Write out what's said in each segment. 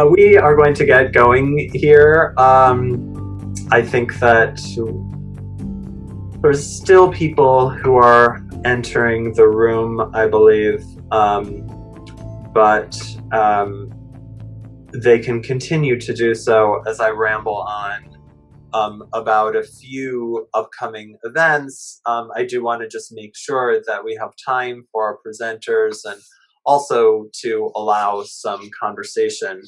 We are going to get going here. I think that there's still people who are entering the room, I believe, but they can continue to do so as I ramble on about a few upcoming events. I do want to just make sure that we have time for our presenters and also to allow some conversation.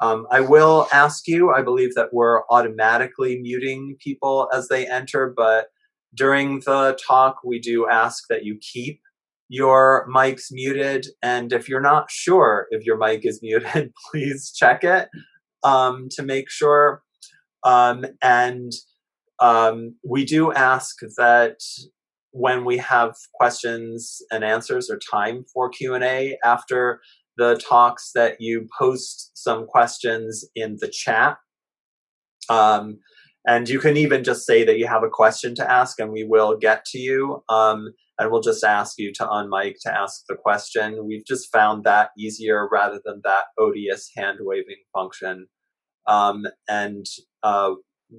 I will ask you, I believe that we're automatically muting people as they enter, but during the talk, we do ask that you keep your mics muted. And if you're not sure if your mic is muted, please check it to make sure. We do ask that when we have questions and answers or time for Q&A after the talks, that you post some questions in the chat. And you can even just say that you have a question to ask and we will get to you. And we'll just ask you to unmic to ask the question. We've just found that easier rather than that odious hand-waving function.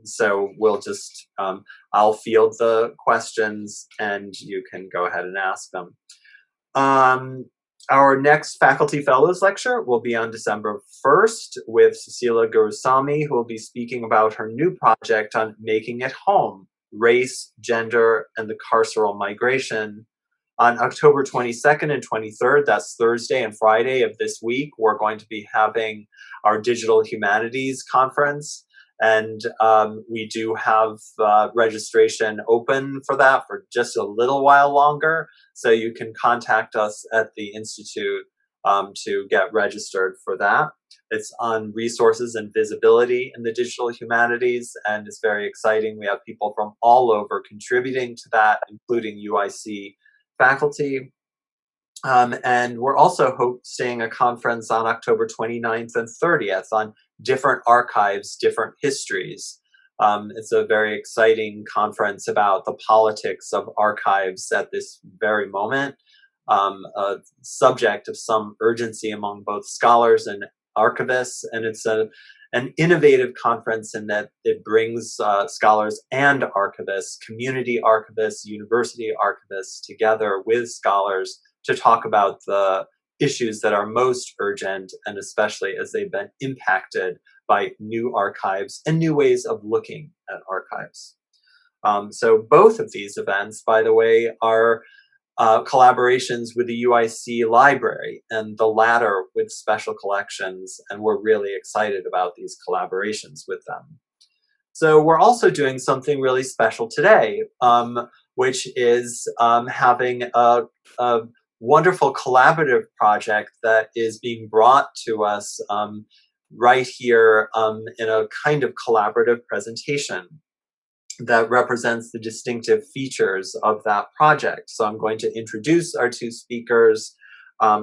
So we'll just, I'll field the questions and you can go ahead and ask them. Our next Faculty Fellows lecture will be on December 1st with Cecilia Gurusamy, who will be speaking about her new project on making it home, race, gender, and the carceral migration. On October 22nd and 23rd, that's Thursday and Friday of this week, we're going to be having our Digital Humanities conference. And we do have registration open for that for just a little while longer. So you can contact us at the Institute to get registered for that. It's on resources and visibility in the digital humanities, and it's very exciting. We have people from all over contributing to that, including UIC faculty. And we're also hosting a conference on October 29th and 30th on different archives, different histories. It's a very exciting conference about the politics of archives at this very moment, a subject of some urgency among both scholars and archivists. And it's an innovative conference in that it brings scholars and archivists, community archivists, university archivists together with scholars to talk about the issues that are most urgent, and especially as they've been impacted by new archives and new ways of looking at archives. So both of these events, by the way, are collaborations with the UIC library, and the latter with special collections, and we're really excited about these collaborations with them. So we're also doing something really special today, which is having a wonderful collaborative project that is being brought to us right here in a kind of collaborative presentation that represents the distinctive features of that project. So I'm going to introduce our two speakers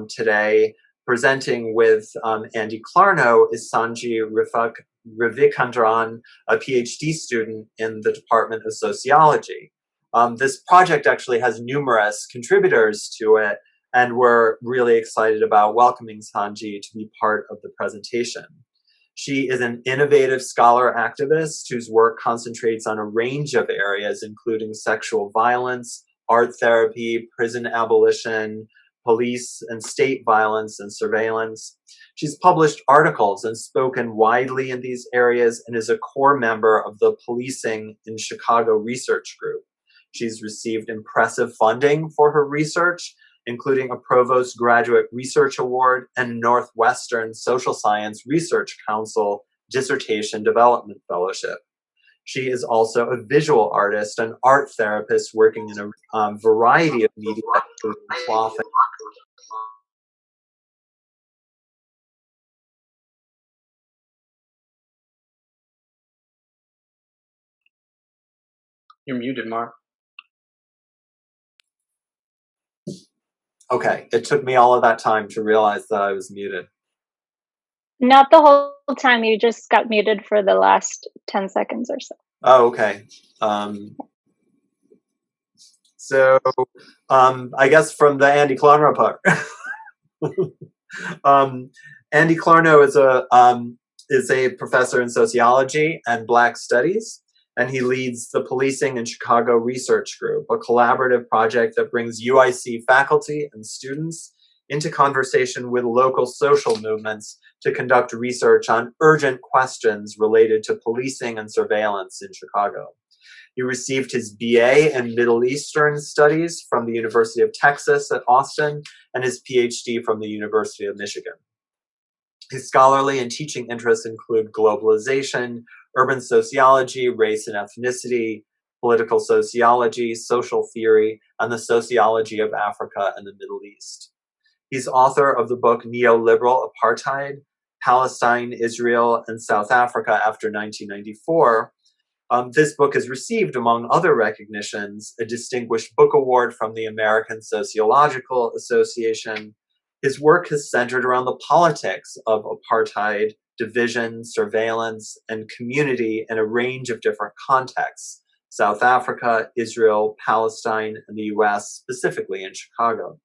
today. Presenting with Andy Clarno is Sangeetha Ravichandran, a PhD student in the Department of Sociology. This project actually has numerous contributors to it, and we're really excited about welcoming Sanji to be part of the presentation. She is an innovative scholar activist whose work concentrates on a range of areas, including sexual violence, art therapy, prison abolition, police and state violence and surveillance. She's published articles and spoken widely in these areas and is a core member of the Policing in Chicago Research Group. She's received impressive funding for her research, including a Provost Graduate Research Award and Northwestern Social Science Research Council Dissertation Development Fellowship. She is also a visual artist and art therapist working in a variety of media, including cloth. You're muted, Mark. Okay, it took me all of that time to realize that I was muted. Not the whole time, you just got muted for the last 10 seconds or so. Oh, okay. I guess from the Andy Clarno part. Andy Clarno is a professor in sociology and Black studies, and he leads the Policing in Chicago Research Group, a collaborative project that brings UIC faculty and students into conversation with local social movements to conduct research on urgent questions related to policing and surveillance in Chicago. He received his BA in Middle Eastern Studies from the University of Texas at Austin and his PhD from the University of Michigan. His scholarly and teaching interests include globalization, urban sociology, race and ethnicity, political sociology, social theory, and the sociology of Africa and the Middle East. He's author of the book Neoliberal Apartheid, Palestine, Israel, and South Africa after 1994. This book has received, among other recognitions, a Distinguished Book Award from the American Sociological Association. His work has centered around the politics of apartheid, division, surveillance, and community in a range of different contexts: South Africa, Israel, Palestine, and the US, specifically in Chicago.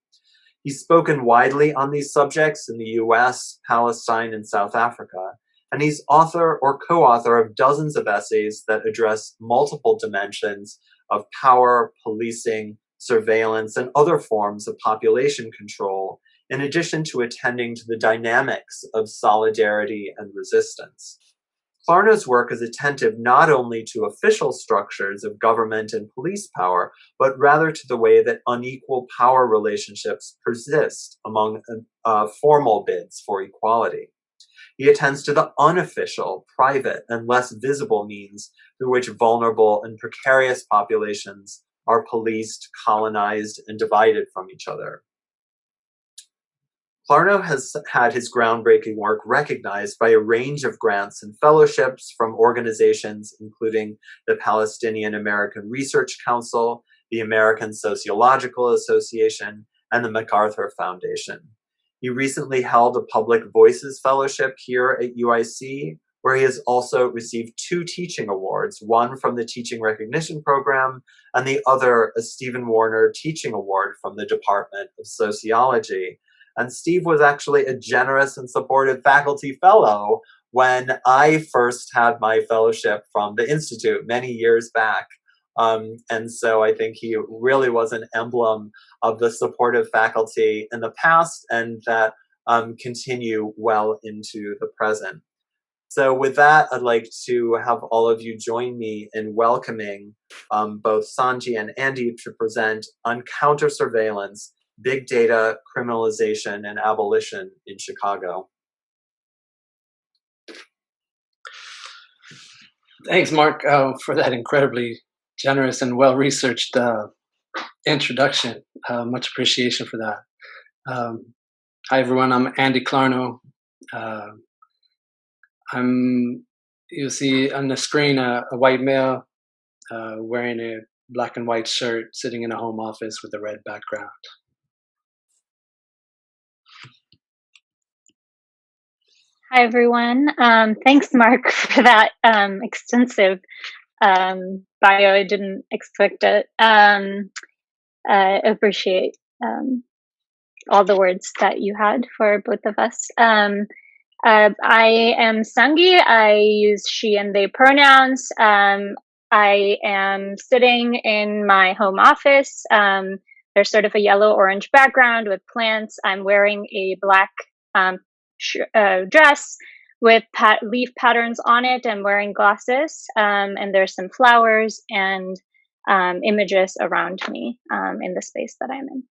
He's spoken widely on these subjects in the US, Palestine, and South Africa, and he's author or co-author of dozens of essays that address multiple dimensions of power, policing, surveillance, and other forms of population control, in addition to attending to the dynamics of solidarity and resistance. Clarno's work is attentive not only to official structures of government and police power, but rather to the way that unequal power relationships persist among formal bids for equality. He attends to the unofficial, private, and less visible means through which vulnerable and precarious populations are policed, colonized, and divided from each other. Clarno has had his groundbreaking work recognized by a range of grants and fellowships from organizations including the Palestinian American Research Council, the American Sociological Association, and the MacArthur Foundation. He recently held a Public Voices Fellowship here at UIC, where he has also received 2 teaching awards, one from the Teaching Recognition Program and the other a Stephen Warner Teaching Award from the Department of Sociology. And Steve was actually a generous and supportive faculty fellow when I first had my fellowship from the Institute many years back. And so I think he really was an emblem of the supportive faculty in the past and that continue well into the present. So with that, I'd like to have all of you join me in welcoming both Sanji and Andy to present on counter-surveillance, big data, criminalization, and abolition in Chicago. Thanks, Mark, for that incredibly generous and well-researched introduction. Much appreciation for that. Hi, everyone. I'm Andy Clarno. You'll see on the screen a white male wearing a black and white shirt, sitting in a home office with a red background. Hi, everyone. Thanks, Mark, for that extensive bio. I didn't expect it. I appreciate all the words that you had for both of us. I am Sangi. I use she and they pronouns. I am sitting in my home office. There's sort of a yellow-orange background with plants. I'm wearing a black dress with leaf patterns on it. I'm wearing glasses, and there's some flowers and images around me in the space that I'm in.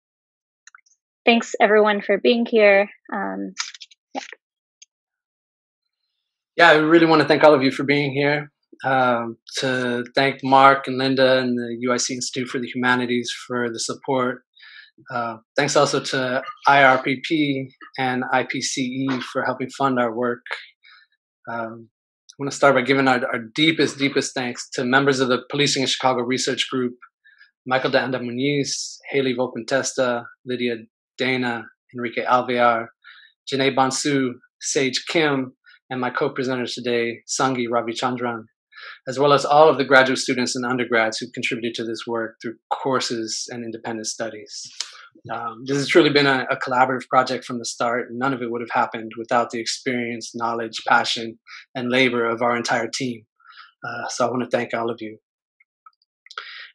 Thanks, everyone, for being here. Yeah, I really want to thank all of you for being here. To thank Mark and Linda and the UIC Institute for the Humanities for the support. Thanks also to IRPP and IPCE for helping fund our work. I want to start by giving our deepest thanks to members of the Policing in Chicago Research Group, Michael de Anda Muniz, Haley Volpentesta, Lydia Dana, Enrique Alvear, Janae Bansu, Sage Kim, and my co-presenters today, Sangeetha Ravichandran. as well as all of the graduate students and undergrads who contributed to this work through courses and independent studies. This has truly been a collaborative project from the start. None of it would have happened without the experience, knowledge, passion, and labor of our entire team. So I want to thank all of you.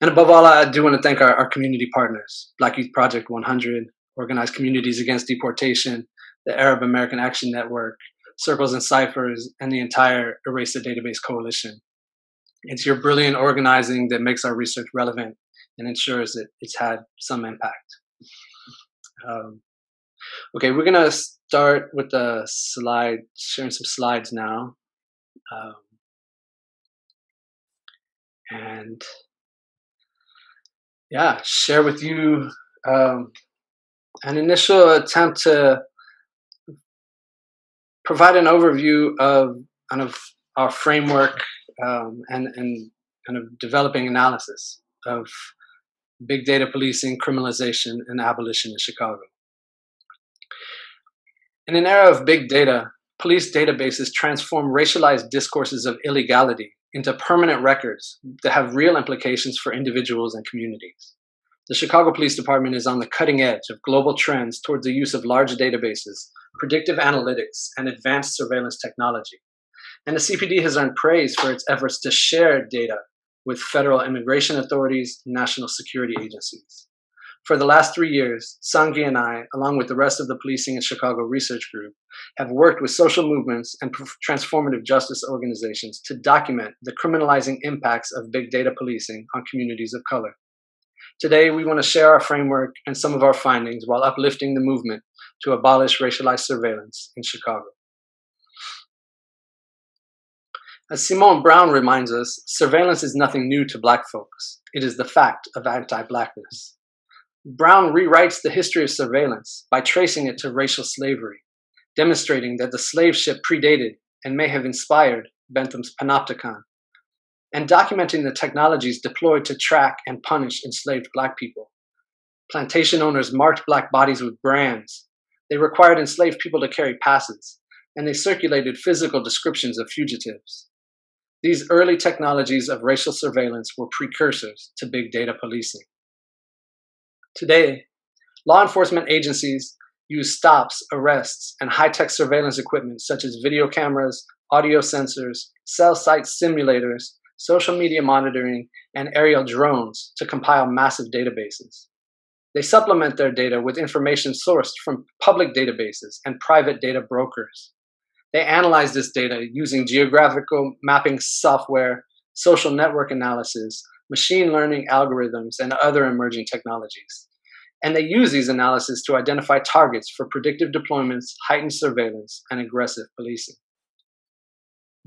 And above all, I do want to thank our community partners, Black Youth Project 100, Organized Communities Against Deportation, the Arab American Action Network, Circles and Ciphers, and the entire Erase the Database Coalition. It's your brilliant organizing that makes our research relevant and ensures that it's had some impact. Okay, we're gonna start with the slide, sharing some slides now. And yeah, share with you an initial attempt to provide an overview of kind of our framework and kind of developing analysis of big data policing, criminalization, and abolition in Chicago. In an era of big data, police databases transform racialized discourses of illegality into permanent records that have real implications for individuals and communities. The Chicago Police Department is on the cutting edge of global trends towards the use of large databases, predictive analytics, and advanced surveillance technology. And the CPD has earned praise for its efforts to share data with federal immigration authorities and national security agencies. For the last 3 years, Sangi and I, along with the rest of the Policing in Chicago Research Group, have worked with social movements and transformative justice organizations to document the criminalizing impacts of big data policing on communities of color. Today, we want to share our framework and some of our findings while uplifting the movement to abolish racialized surveillance in Chicago. As Simone Brown reminds us, surveillance is nothing new to Black folks. It is the fact of anti-Blackness. Brown rewrites the history of surveillance by tracing it to racial slavery, demonstrating that the slave ship predated and may have inspired Bentham's panopticon, and documenting the technologies deployed to track and punish enslaved Black people. Plantation owners marked Black bodies with brands. They required enslaved people to carry passes, and they circulated physical descriptions of fugitives. These early technologies of racial surveillance were precursors to big data policing. Today, law enforcement agencies use stops, arrests, and high-tech surveillance equipment such as video cameras, audio sensors, cell site simulators, social media monitoring, and aerial drones to compile massive databases. They supplement their data with information sourced from public databases and private data brokers. They analyze this data using geographical mapping software, social network analysis, machine learning algorithms, and other emerging technologies. And they use these analyses to identify targets for predictive deployments, heightened surveillance, and aggressive policing.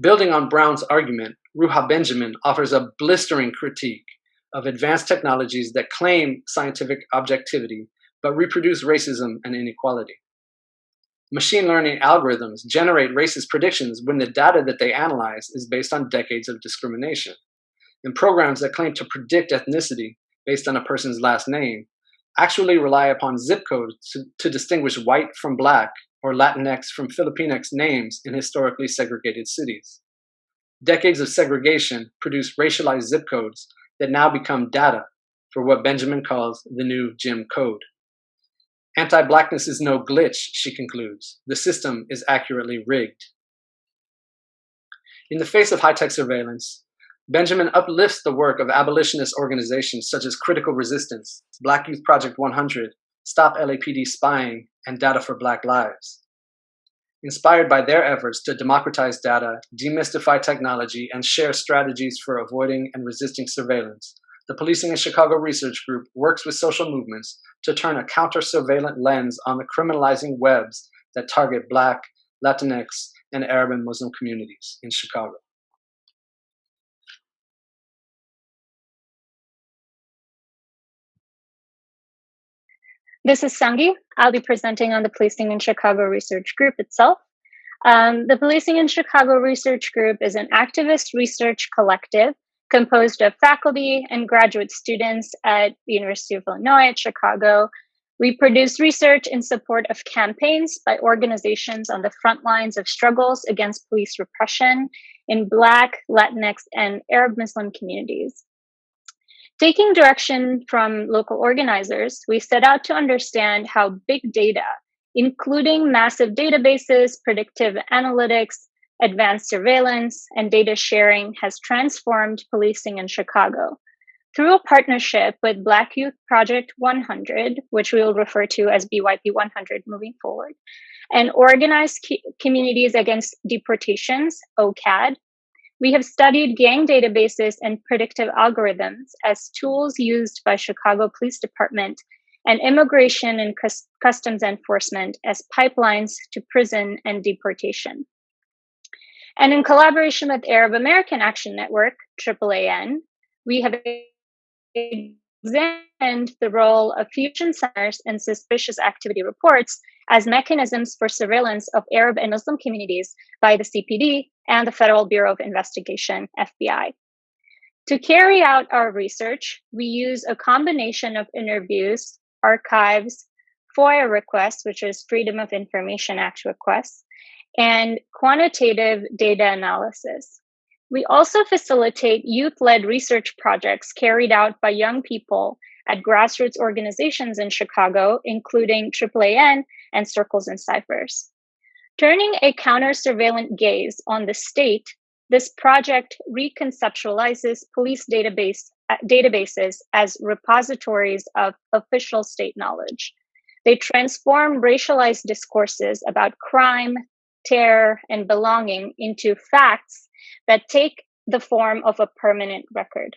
Building on Brown's argument, Ruha Benjamin offers a blistering critique of advanced technologies that claim scientific objectivity but reproduce racism and inequality. Machine learning algorithms generate racist predictions when the data that they analyze is based on decades of discrimination. And programs that claim to predict ethnicity based on a person's last name actually rely upon zip codes to distinguish white from Black or Latinx from Filipinx names in historically segregated cities. Decades of segregation produce racialized zip codes that now become data for what Benjamin calls the new Jim Code. Anti-Blackness is no glitch, she concludes. The system is accurately rigged. In the face of high-tech surveillance, Benjamin uplifts the work of abolitionist organizations such as Critical Resistance, Black Youth Project 100, Stop LAPD Spying, and Data for Black Lives. Inspired by their efforts to democratize data, demystify technology, and share strategies for avoiding and resisting surveillance, the Policing in Chicago Research Group works with social movements to turn a counter-surveillance lens on the criminalizing webs that target Black, Latinx, and Arab and Muslim communities in Chicago. This is Sangi. I'll be presenting on the Policing in Chicago Research Group itself. The Policing in Chicago Research Group is an activist research collective composed of faculty and graduate students at the University of Illinois at Chicago, We produce research in support of campaigns by organizations on the front lines of struggles against police repression in Black, Latinx, and Arab Muslim communities. Taking direction from local organizers, we set out to understand how big data, including massive databases, predictive analytics, advanced surveillance, and data sharing, has transformed policing in Chicago. Through a partnership with Black Youth Project 100, which we will refer to as BYP 100 moving forward, and Organized Communities Against Deportations, OCAD, we have studied gang databases and predictive algorithms as tools used by Chicago Police Department and immigration and customs enforcement as pipelines to prison and deportation. And in collaboration with Arab American Action Network, AAAN, we have examined the role of fusion centers and suspicious activity reports as mechanisms for surveillance of Arab and Muslim communities by the CPD and the Federal Bureau of Investigation, FBI. To carry out our research, we use a combination of interviews, archives, FOIA requests, which is Freedom of Information Act requests, and quantitative data analysis. We also facilitate youth-led research projects carried out by young people at grassroots organizations in Chicago, including AAAN and Circles and Ciphers. Turning a counter-surveillance gaze on the state, this project reconceptualizes police databases as repositories of official state knowledge. They transform racialized discourses about crime, terror, and belonging into facts that take the form of a permanent record.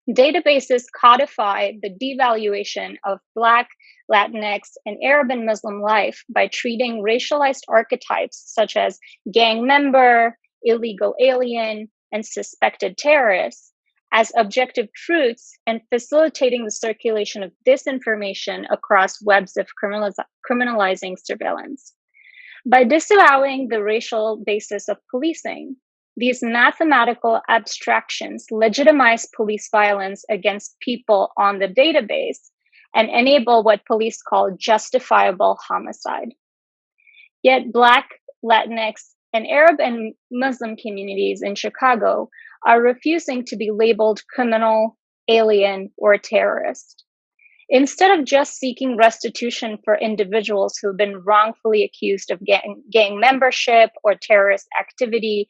Databases codify the devaluation of Black, Latinx, and Arab and Muslim life by treating racialized archetypes such as gang member, illegal alien, and suspected terrorists as objective truths and facilitating the circulation of disinformation across webs of criminalizing surveillance. By disavowing the racial basis of policing, these mathematical abstractions legitimize police violence against people on the database and enable what police call justifiable homicide. Yet Black, Latinx, and Arab and Muslim communities in Chicago are refusing to be labeled criminal, alien, or terrorist. Instead of just seeking restitution for individuals who've been wrongfully accused of gang membership or terrorist activity,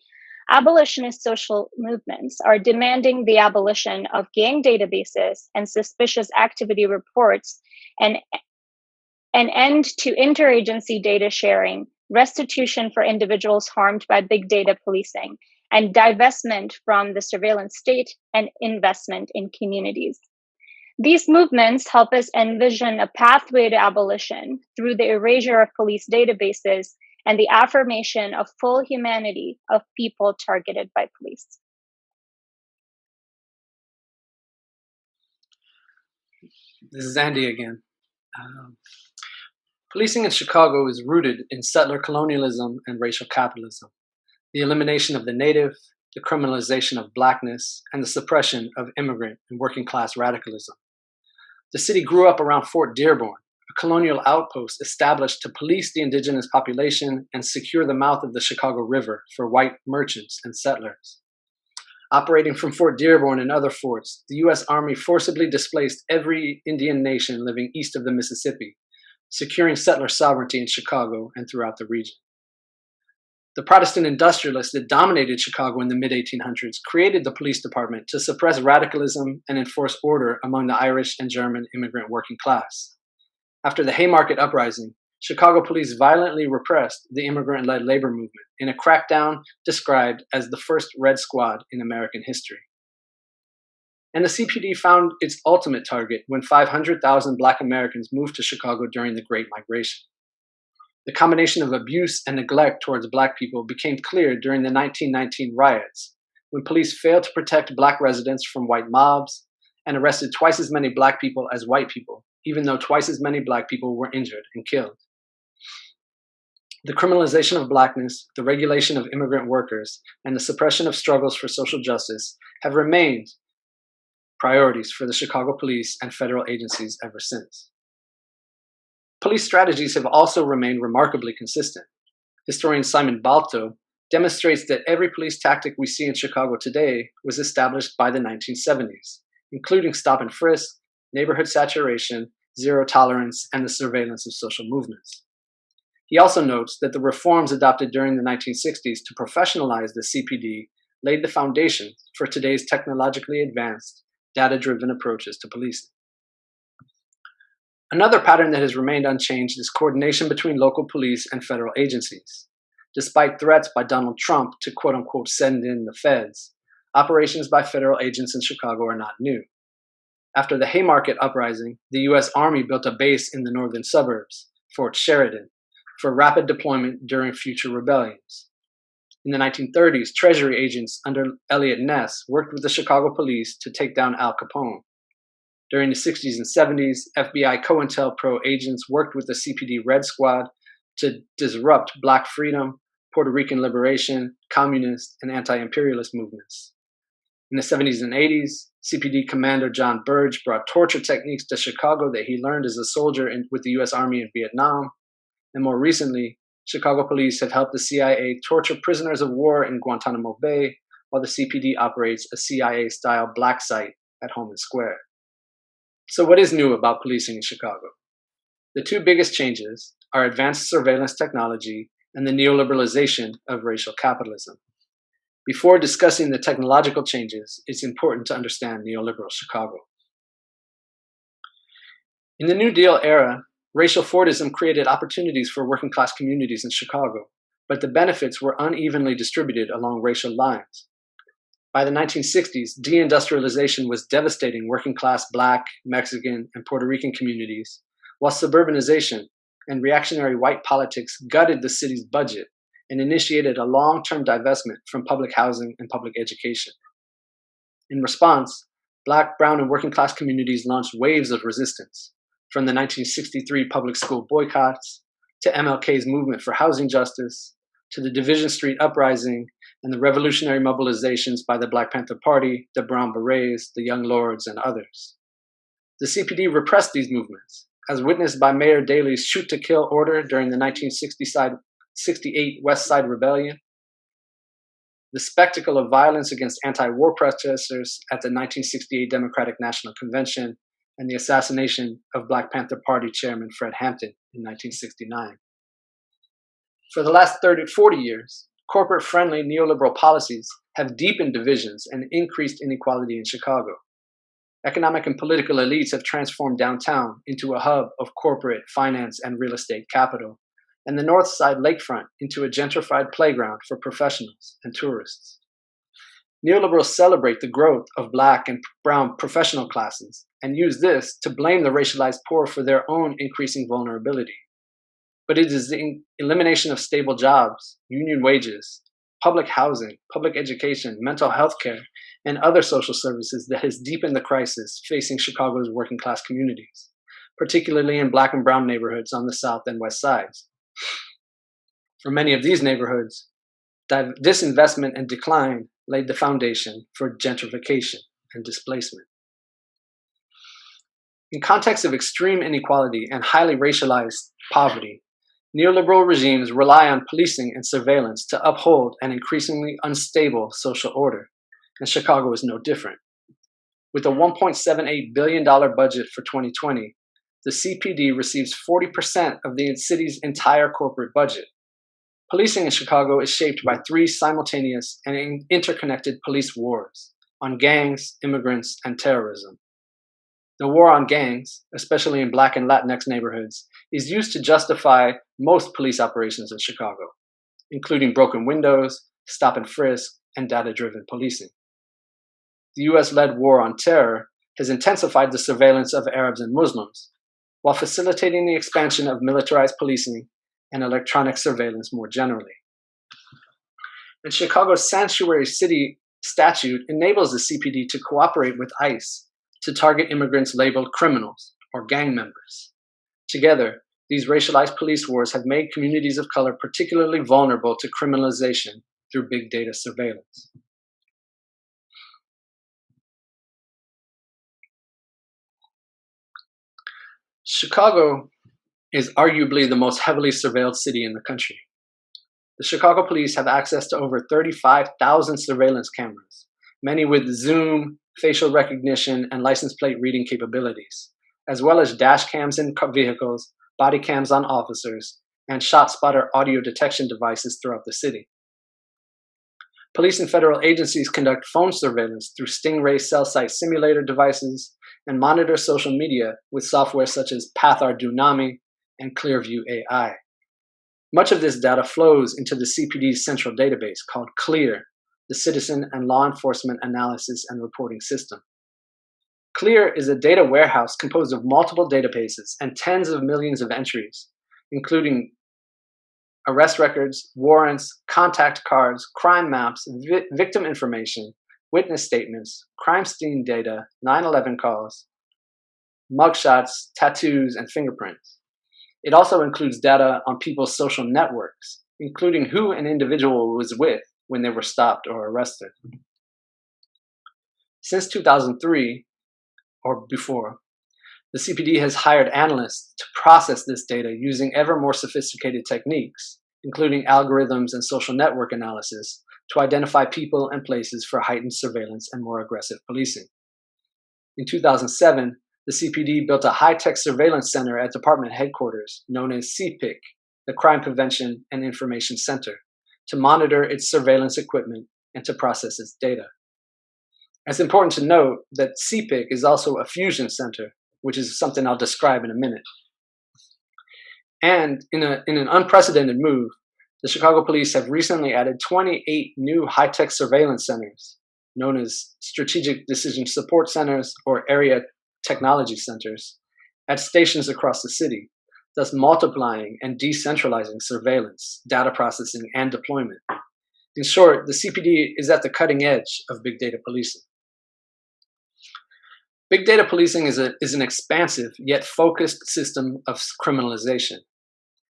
abolitionist social movements are demanding the abolition of gang databases and suspicious activity reports and an end to interagency data sharing, restitution for individuals harmed by big data policing, and divestment from the surveillance state and investment in communities. These movements help us envision a pathway to abolition through the erasure of police databases and the affirmation of full humanity of people targeted by police. This is Andy again. Policing in Chicago is rooted in settler colonialism and racial capitalism, the elimination of the native, the criminalization of Blackness, and the suppression of immigrant and working class radicalism. The city grew up around Fort Dearborn, a colonial outpost established to police the indigenous population and secure the mouth of the Chicago River for white merchants and settlers. Operating from Fort Dearborn and other forts, the U.S. Army forcibly displaced every Indian nation living east of the Mississippi, securing settler sovereignty in Chicago and throughout the region. The Protestant industrialists that dominated Chicago in the mid-1800s created the police department to suppress radicalism and enforce order among the Irish and German immigrant working class. After the Haymarket Uprising, Chicago police violently repressed the immigrant-led labor movement in a crackdown described as the first Red Squad in American history. And the CPD found its ultimate target when 500,000 Black Americans moved to Chicago during the Great Migration. The combination of abuse and neglect towards Black people became clear during the 1919 riots, when police failed to protect Black residents from white mobs and arrested twice as many Black people as white people, even though twice as many Black people were injured and killed. The criminalization of Blackness, the regulation of immigrant workers, and the suppression of struggles for social justice have remained priorities for the Chicago police and federal agencies ever since. police strategies have also remained remarkably consistent. Historian Simon Balto demonstrates that every police tactic we see in Chicago today was established by the 1970s, including stop and frisk, neighborhood saturation, zero tolerance, and the surveillance of social movements. He also notes that the reforms adopted during the 1960s to professionalize the CPD laid the foundation for today's technologically advanced, data-driven approaches to policing. Another pattern that has remained unchanged is coordination between local police and federal agencies. Despite threats by Donald Trump to quote-unquote send in the feds, operations by federal agents in Chicago are not new. After the Haymarket Uprising, the U.S. Army built a base in the northern suburbs, Fort Sheridan, for rapid deployment during future rebellions. In the 1930s, Treasury agents under Eliot Ness worked with the Chicago police to take down Al Capone. During the 60s and 70s, FBI COINTELPRO agents worked with the CPD Red Squad to disrupt Black freedom, Puerto Rican liberation, communist, and anti-imperialist movements. In the 70s and 80s, CPD Commander John Burge brought torture techniques to Chicago that he learned as a soldier with the U.S. Army in Vietnam. And more recently, Chicago police have helped the CIA torture prisoners of war in Guantanamo Bay, while the CPD operates a CIA-style black site at Holman Square. So what is new about policing in Chicago? The two biggest changes are advanced surveillance technology and the neoliberalization of racial capitalism. Before discussing the technological changes, it's important to understand neoliberal Chicago. In the New Deal era, racial Fordism created opportunities for working class communities in Chicago, but the benefits were unevenly distributed along racial lines. By the 1960s, deindustrialization was devastating working class Black, Mexican, and Puerto Rican communities, while suburbanization and reactionary white politics gutted the city's budget and initiated a long-term divestment from public housing and public education. In response, Black, brown, and working class communities launched waves of resistance, from the 1963 public school boycotts, to MLK's movement for housing justice, to the Division Street Uprising, and the revolutionary mobilizations by the Black Panther Party, the Brown Berets, the Young Lords, and others. The CPD repressed these movements, as witnessed by Mayor Daley's shoot-to-kill order during the 1968 West Side Rebellion, the spectacle of violence against anti-war protesters at the 1968 Democratic National Convention, and the assassination of Black Panther Party Chairman Fred Hampton in 1969. For the last 40 years, corporate-friendly neoliberal policies have deepened divisions and increased inequality in Chicago. Economic and political elites have transformed downtown into a hub of corporate, finance, and real estate capital, and the North Side lakefront into a gentrified playground for professionals and tourists. Neoliberals celebrate the growth of Black and brown professional classes and use this to blame the racialized poor for their own increasing vulnerability. But it is the elimination of stable jobs, union wages, public housing, public education, mental health care, and other social services that has deepened the crisis facing Chicago's working class communities, particularly in Black and brown neighborhoods on the South and West Sides. For many of these neighborhoods, disinvestment and decline laid the foundation for gentrification and displacement. In contexts of extreme inequality and highly racialized poverty, neoliberal regimes rely on policing and surveillance to uphold an increasingly unstable social order, and Chicago is no different. With a $1.78 billion budget for 2020, the CPD receives 40% of the city's entire corporate budget. Policing in Chicago is shaped by three simultaneous and interconnected police wars on gangs, immigrants, and terrorism. The war on gangs, especially in Black and Latinx neighborhoods, is used to justify most police operations in Chicago, including broken windows, stop and frisk, and data-driven policing. The US-led war on terror has intensified the surveillance of Arabs and Muslims, while facilitating the expansion of militarized policing and electronic surveillance more generally. And Chicago's Sanctuary City statute enables the CPD to cooperate with ICE to target immigrants labeled criminals or gang members. Together, these racialized police wars have made communities of color particularly vulnerable to criminalization through big data surveillance. Chicago is arguably the most heavily surveilled city in the country. The Chicago police have access to over 35,000 surveillance cameras, many with zoom, facial recognition, and license plate reading capabilities, as well as dash cams in vehicles, body cams on officers, and ShotSpotter audio detection devices throughout the city. Police and federal agencies conduct phone surveillance through Stingray cell site simulator devices and monitor social media with software such as PathArduinomi and Clearview AI. Much of this data flows into the CPD's central database called CLEAR, the Citizen and Law Enforcement Analysis and Reporting System. CLEAR is a data warehouse composed of multiple databases and tens of millions of entries, including arrest records, warrants, contact cards, crime maps, victim information, witness statements, crime scene data, 9/11 calls, mugshots, tattoos, and fingerprints. It also includes data on people's social networks, including who an individual was with when they were stopped or arrested. Since 2003, or before, the CPD has hired analysts to process this data using ever more sophisticated techniques, including algorithms and social network analysis, to identify people and places for heightened surveillance and more aggressive policing. In 2007, the CPD built a high-tech surveillance center at department headquarters known as CPIC, the Crime Prevention and Information Center, to monitor its surveillance equipment and to process its data. It's important to note that CPIC is also a fusion center, which is something I'll describe in a minute. And in an unprecedented move, the Chicago police have recently added 28 new high-tech surveillance centers, known as Strategic Decision Support Centers or Area Technology Centers, at stations across the city, thus multiplying and decentralizing surveillance, data processing, and deployment. In short, the CPD is at the cutting edge of big data policing. Big data policing is an expansive yet focused system of criminalization.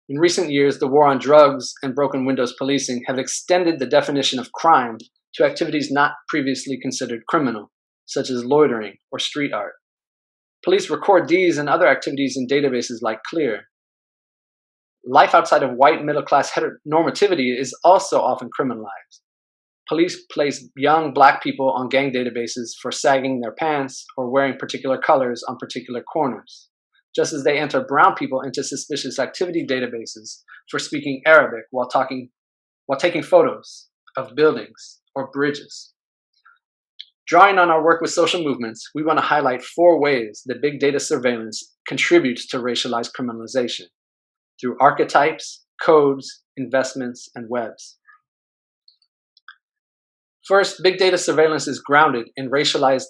In recent years, the war on drugs and broken windows policing have extended the definition of crime to activities not previously considered criminal, such as loitering or street art. Police record these and other activities in databases like CLEAR. Life outside of white middle-class heteronormativity is also often criminalized. Police place young Black people on gang databases for sagging their pants or wearing particular colors on particular corners, just as they enter brown people into suspicious activity databases for speaking Arabic while taking photos of buildings or bridges. Drawing on our work with social movements, we want to highlight 4 ways that big data surveillance contributes to racialized criminalization: through archetypes, codes, investments, and webs. First, big data surveillance is grounded in racialized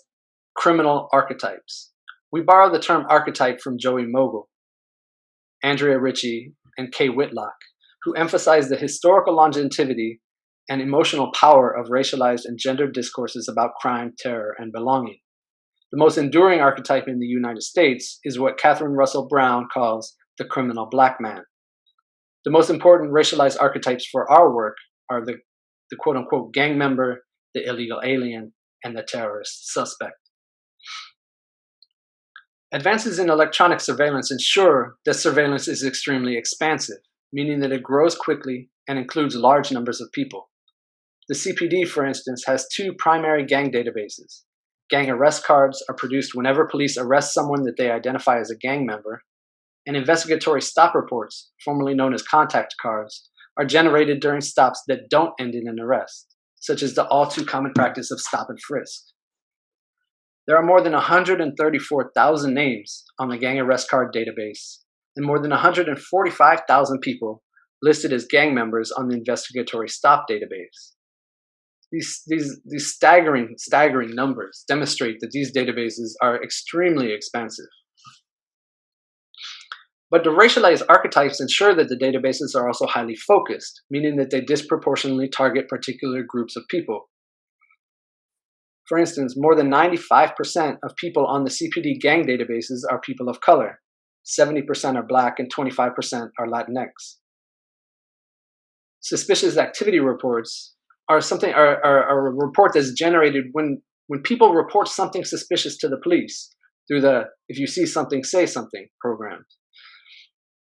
criminal archetypes. We borrow the term archetype from Joey Mogul, Andrea Ritchie, and Kay Whitlock, who emphasize the historical longevity and emotional power of racialized and gendered discourses about crime, terror, and belonging. The most enduring archetype in the United States is what Catherine Russell Brown calls the criminal Black man. The most important racialized archetypes for our work are the quote-unquote gang member, the illegal alien, and the terrorist suspect. Advances in electronic surveillance ensure that surveillance is extremely expansive, meaning that it grows quickly and includes large numbers of people. The CPD, for instance, has 2 primary gang databases. Gang arrest cards are produced whenever police arrest someone that they identify as a gang member, and investigatory stop reports, formerly known as contact cards, are generated during stops that don't end in an arrest, such as the all too common practice of stop and frisk. There are more than 134,000 names on the gang arrest card database, and more than 145,000 people listed as gang members on the investigatory stop database. These staggering numbers demonstrate that these databases are extremely expansive. But the racialized archetypes ensure that the databases are also highly focused, meaning that they disproportionately target particular groups of people. For instance, more than 95% of people on the CPD gang databases are people of color, 70% are Black, and 25% are Latinx. Suspicious activity reports are a report that's generated when people report something suspicious to the police through the "if you see something, say something" program.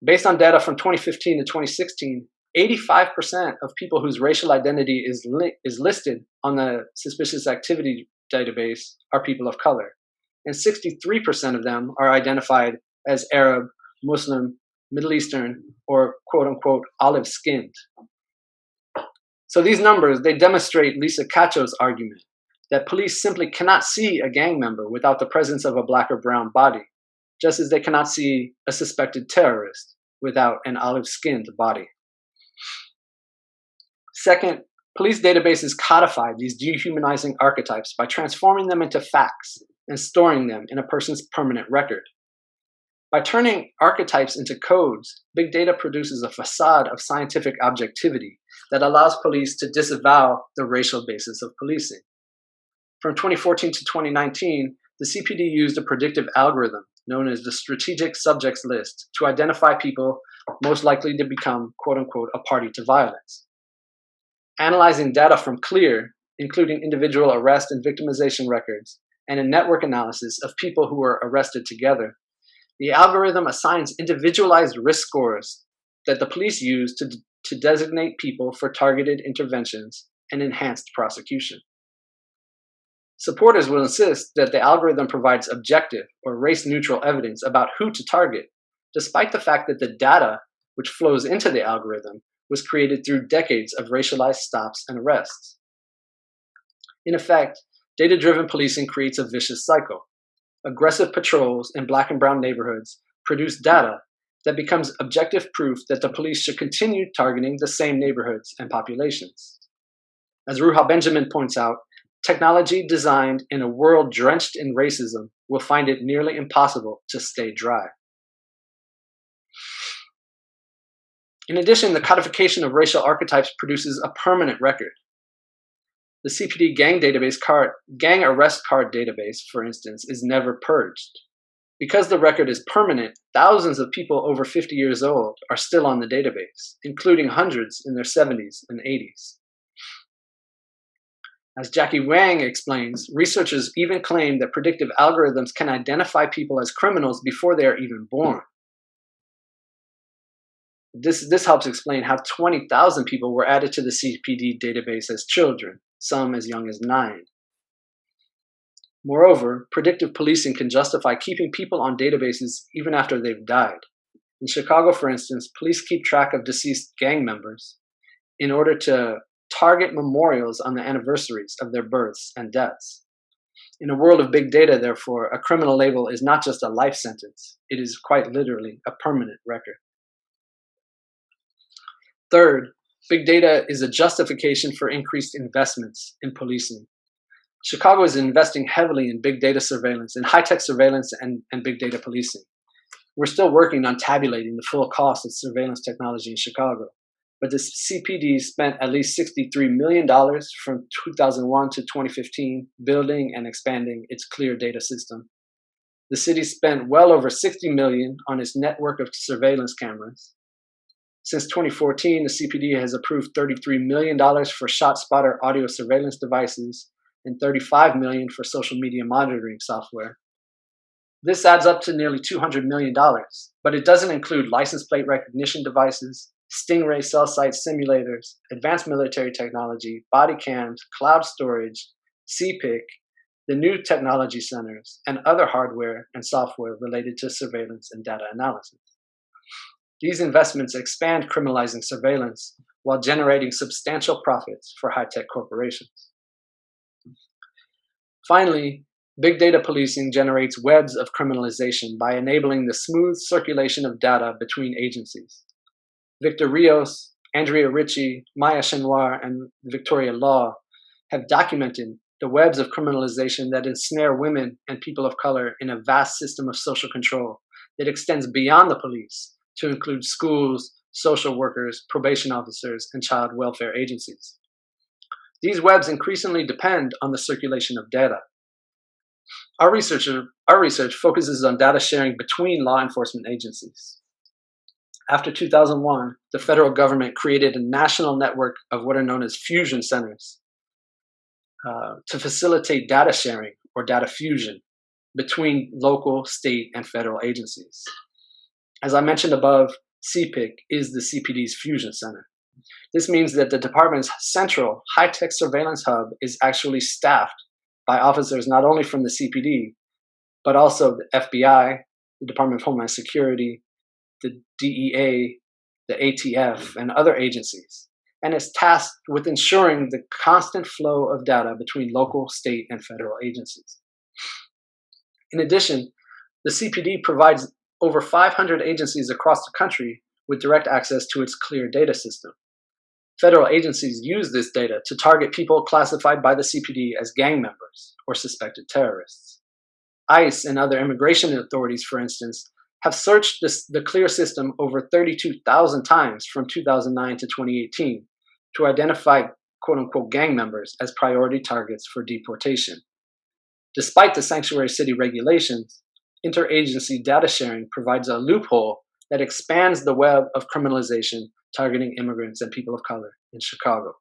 Based on data from 2015 to 2016, 85% of people whose racial identity is listed on the suspicious activity database are people of color, and 63% of them are identified as Arab, Muslim, Middle Eastern, or quote-unquote olive-skinned. So these numbers, they demonstrate Lisa Cacho's argument that police simply cannot see a gang member without the presence of a black or brown body, just as they cannot see a suspected terrorist without an olive-skinned body. Second, police databases codify these dehumanizing archetypes by transforming them into facts and storing them in a person's permanent record. By turning archetypes into codes, big data produces a facade of scientific objectivity that allows police to disavow the racial basis of policing. From 2014 to 2019, the CPD used a predictive algorithm known as the Strategic Subjects List to identify people most likely to become, quote-unquote, a party to violence. Analyzing data from CLEAR, including individual arrest and victimization records, and a network analysis of people who were arrested together, the algorithm assigns individualized risk scores that the police use to designate people for targeted interventions and enhanced prosecution. Supporters will insist that the algorithm provides objective or race-neutral evidence about who to target, despite the fact that the data which flows into the algorithm was created through decades of racialized stops and arrests. In effect, data-driven policing creates a vicious cycle. Aggressive patrols in black and brown neighborhoods produce data that becomes objective proof that the police should continue targeting the same neighborhoods and populations. As Ruha Benjamin points out, technology designed in a world drenched in racism will find it nearly impossible to stay dry. In addition, the codification of racial archetypes produces a permanent record. The CPD gang arrest card database, for instance, is never purged. Because the record is permanent, thousands of people over 50 years old are still on the database, including hundreds in their 70s and 80s. As Jackie Wang explains, researchers even claim that predictive algorithms can identify people as criminals before they are even born. This helps explain how 20,000 people were added to the CPD database as children, some as young as 9. Moreover, predictive policing can justify keeping people on databases even after they've died. In Chicago, for instance, police keep track of deceased gang members in order to target memorials on the anniversaries of their births and deaths. In a world of big data, therefore, a criminal label is not just a life sentence, it is quite literally a permanent record. Third, big data is a justification for increased investments in policing. Chicago is investing heavily in big data surveillance, in high-tech surveillance and big data policing. We're still working on tabulating the full cost of surveillance technology in Chicago, but the CPD spent at least $63 million from 2001 to 2015 building and expanding its CLEAR data system. The city spent well over $60 million on its network of surveillance cameras. Since 2014, the CPD has approved $33 million for ShotSpotter audio surveillance devices and $35 million for social media monitoring software. This adds up to nearly $200 million, but it doesn't include license plate recognition devices, Stingray cell site simulators, advanced military technology, body cams, cloud storage, CPIC, the new technology centers, and other hardware and software related to surveillance and data analysis. These investments expand criminalizing surveillance while generating substantial profits for high-tech corporations. Finally, big data policing generates webs of criminalization by enabling the smooth circulation of data between agencies. Victor Rios, Andrea Ritchie, Maya Chenoir, and Victoria Law have documented the webs of criminalization that ensnare women and people of color in a vast system of social control that extends beyond the police to include schools, social workers, probation officers, and child welfare agencies. These webs increasingly depend on the circulation of data. Our research focuses on data sharing between law enforcement agencies. After 2001, the federal government created a national network of what are known as fusion centers to facilitate data sharing or data fusion between local, state, and federal agencies. As I mentioned above, CPIC is the CPD's fusion center. This means that the department's central high-tech surveillance hub is actually staffed by officers not only from the CPD, but also the FBI, the Department of Homeland Security, the DEA, the ATF, and other agencies, and is tasked with ensuring the constant flow of data between local, state, and federal agencies. In addition, the CPD provides over 500 agencies across the country with direct access to its CLEAR data system. Federal agencies use this data to target people classified by the CPD as gang members or suspected terrorists. ICE and other immigration authorities, for instance, have searched the CLEAR system over 32,000 times from 2009 to 2018 to identify quote-unquote gang members as priority targets for deportation. Despite the sanctuary city regulations, interagency data sharing provides a loophole that expands the web of criminalization targeting immigrants and people of color in Chicago.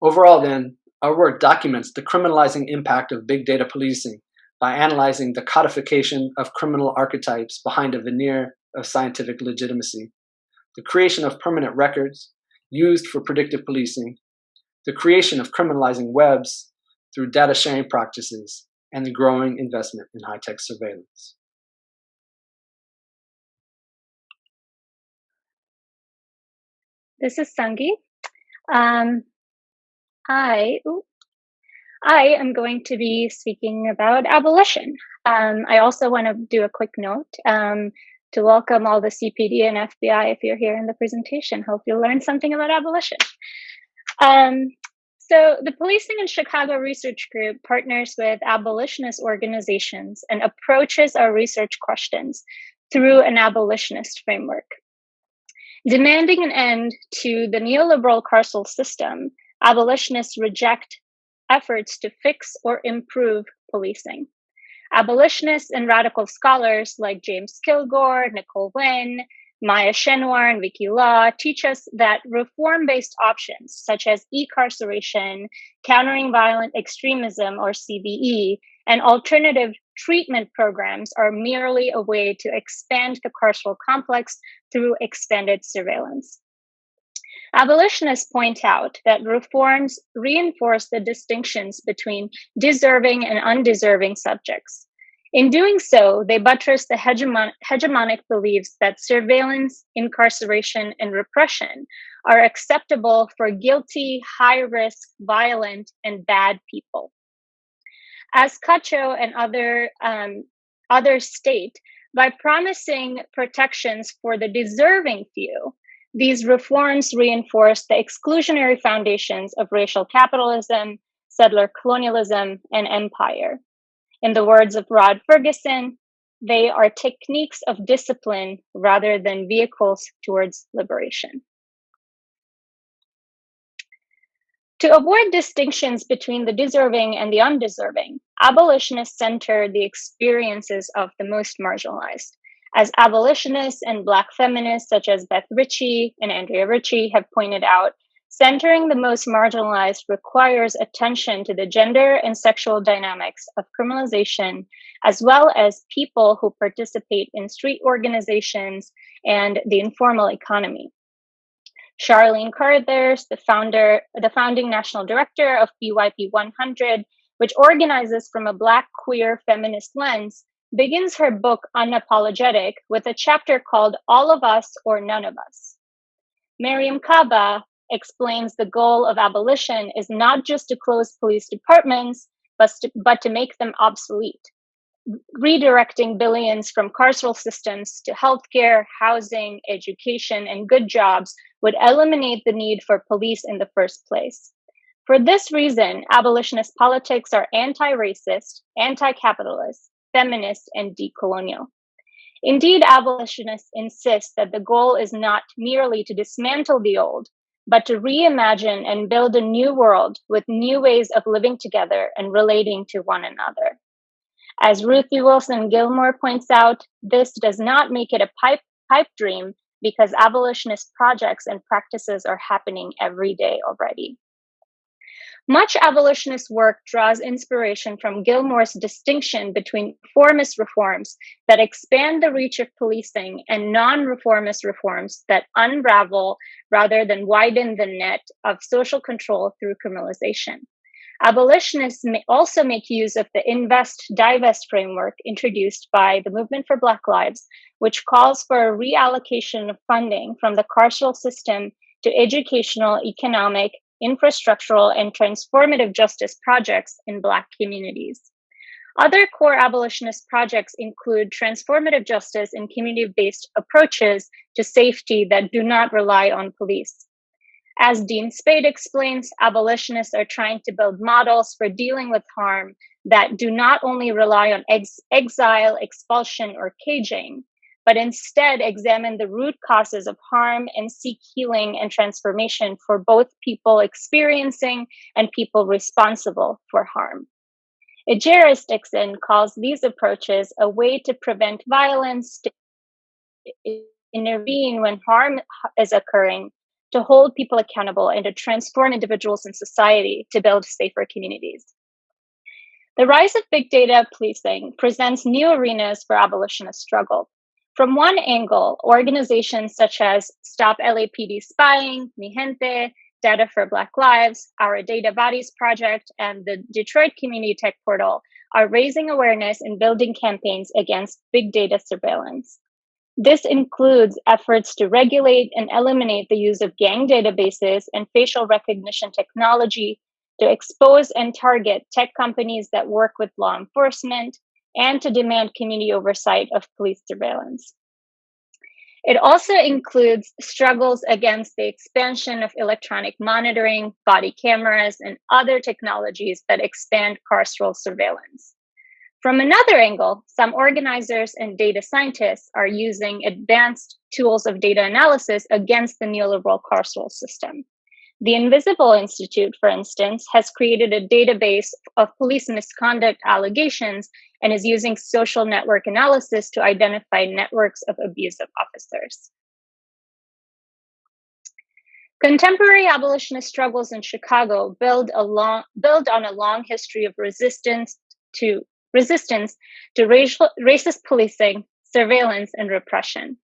Overall, then, our work documents the criminalizing impact of big data policing by analyzing the codification of criminal archetypes behind a veneer of scientific legitimacy, the creation of permanent records used for predictive policing, the creation of criminalizing webs through data sharing practices, and the growing investment in high-tech surveillance. This is Sangi. I am going to be speaking about abolition. I also want to do a quick note to welcome all the CPD and FBI if you're here in the presentation. Hope you'll learn something about abolition. So the Policing in Chicago Research Group partners with abolitionist organizations and approaches our research questions through an abolitionist framework. Demanding an end to the neoliberal carceral system, abolitionists reject efforts to fix or improve policing. Abolitionists and radical scholars like James Kilgore, Nicole Wynn, Maya Shenwar, and Vicky Law teach us that reform-based options such as e-carceration, countering violent extremism or CVE, and alternative treatment programs are merely a way to expand the carceral complex through expanded surveillance. Abolitionists point out that reforms reinforce the distinctions between deserving and undeserving subjects. In doing so, they buttress the hegemonic beliefs that surveillance, incarceration, and repression are acceptable for guilty, high-risk, violent, and bad people. As Cacho and others state, by promising protections for the deserving few, these reforms reinforce the exclusionary foundations of racial capitalism, settler colonialism, and empire. In the words of Rod Ferguson, they are techniques of discipline rather than vehicles towards liberation. To avoid distinctions between the deserving and the undeserving, abolitionists center the experiences of the most marginalized. As abolitionists and Black feminists such as Beth Ritchie and Andrea Ritchie have pointed out, centering the most marginalized requires attention to the gender and sexual dynamics of criminalization, as well as people who participate in street organizations and the informal economy. Charlene Carruthers, the founding national director of BYP 100, which organizes from a Black queer feminist lens, begins her book Unapologetic with a chapter called All of Us or None of Us. Mariam Kaba explains the goal of abolition is not just to close police departments, but to make them obsolete, redirecting billions from carceral systems to healthcare, housing, education, and good jobs would eliminate the need for police in the first place. For this reason, abolitionist politics are anti-racist, anti-capitalist, feminist, and decolonial. Indeed, abolitionists insist that the goal is not merely to dismantle the old, but to reimagine and build a new world with new ways of living together and relating to one another. As Ruthie Wilson Gilmore points out, this does not make it a pipe dream because abolitionist projects and practices are happening every day already. Much abolitionist work draws inspiration from Gilmore's distinction between reformist reforms that expand the reach of policing and non-reformist reforms that unravel rather than widen the net of social control through criminalization. Abolitionists may also make use of the invest-divest framework introduced by the Movement for Black Lives, which calls for a reallocation of funding from the carceral system to educational, economic, infrastructural, and transformative justice projects in Black communities. Other core abolitionist projects include transformative justice and community-based approaches to safety that do not rely on police. As Dean Spade explains, abolitionists are trying to build models for dealing with harm that do not only rely on exile, expulsion, or caging, but instead examine the root causes of harm and seek healing and transformation for both people experiencing and people responsible for harm. Egeris Dixon calls these approaches a way to prevent violence, to intervene when harm is occurring, to hold people accountable, and to transform individuals and society to build safer communities. The rise of big data policing presents new arenas for abolitionist struggle. From one angle, organizations such as Stop LAPD Spying, Mi Gente, Data for Black Lives, Our Data Bodies Project, and the Detroit Community Tech Portal are raising awareness and building campaigns against big data surveillance. This includes efforts to regulate and eliminate the use of gang databases and facial recognition technology, to expose and target tech companies that work with law enforcement, and to demand community oversight of police surveillance. It also includes struggles against the expansion of electronic monitoring, body cameras, and other technologies that expand carceral surveillance. From another angle, some organizers and data scientists are using advanced tools of data analysis against the neoliberal carceral system. The Invisible Institute, for instance, has created a database of police misconduct allegations and is using social network analysis to identify networks of abusive officers. Contemporary abolitionist struggles in Chicago build on a long history of resistance to racist policing, surveillance, and repression.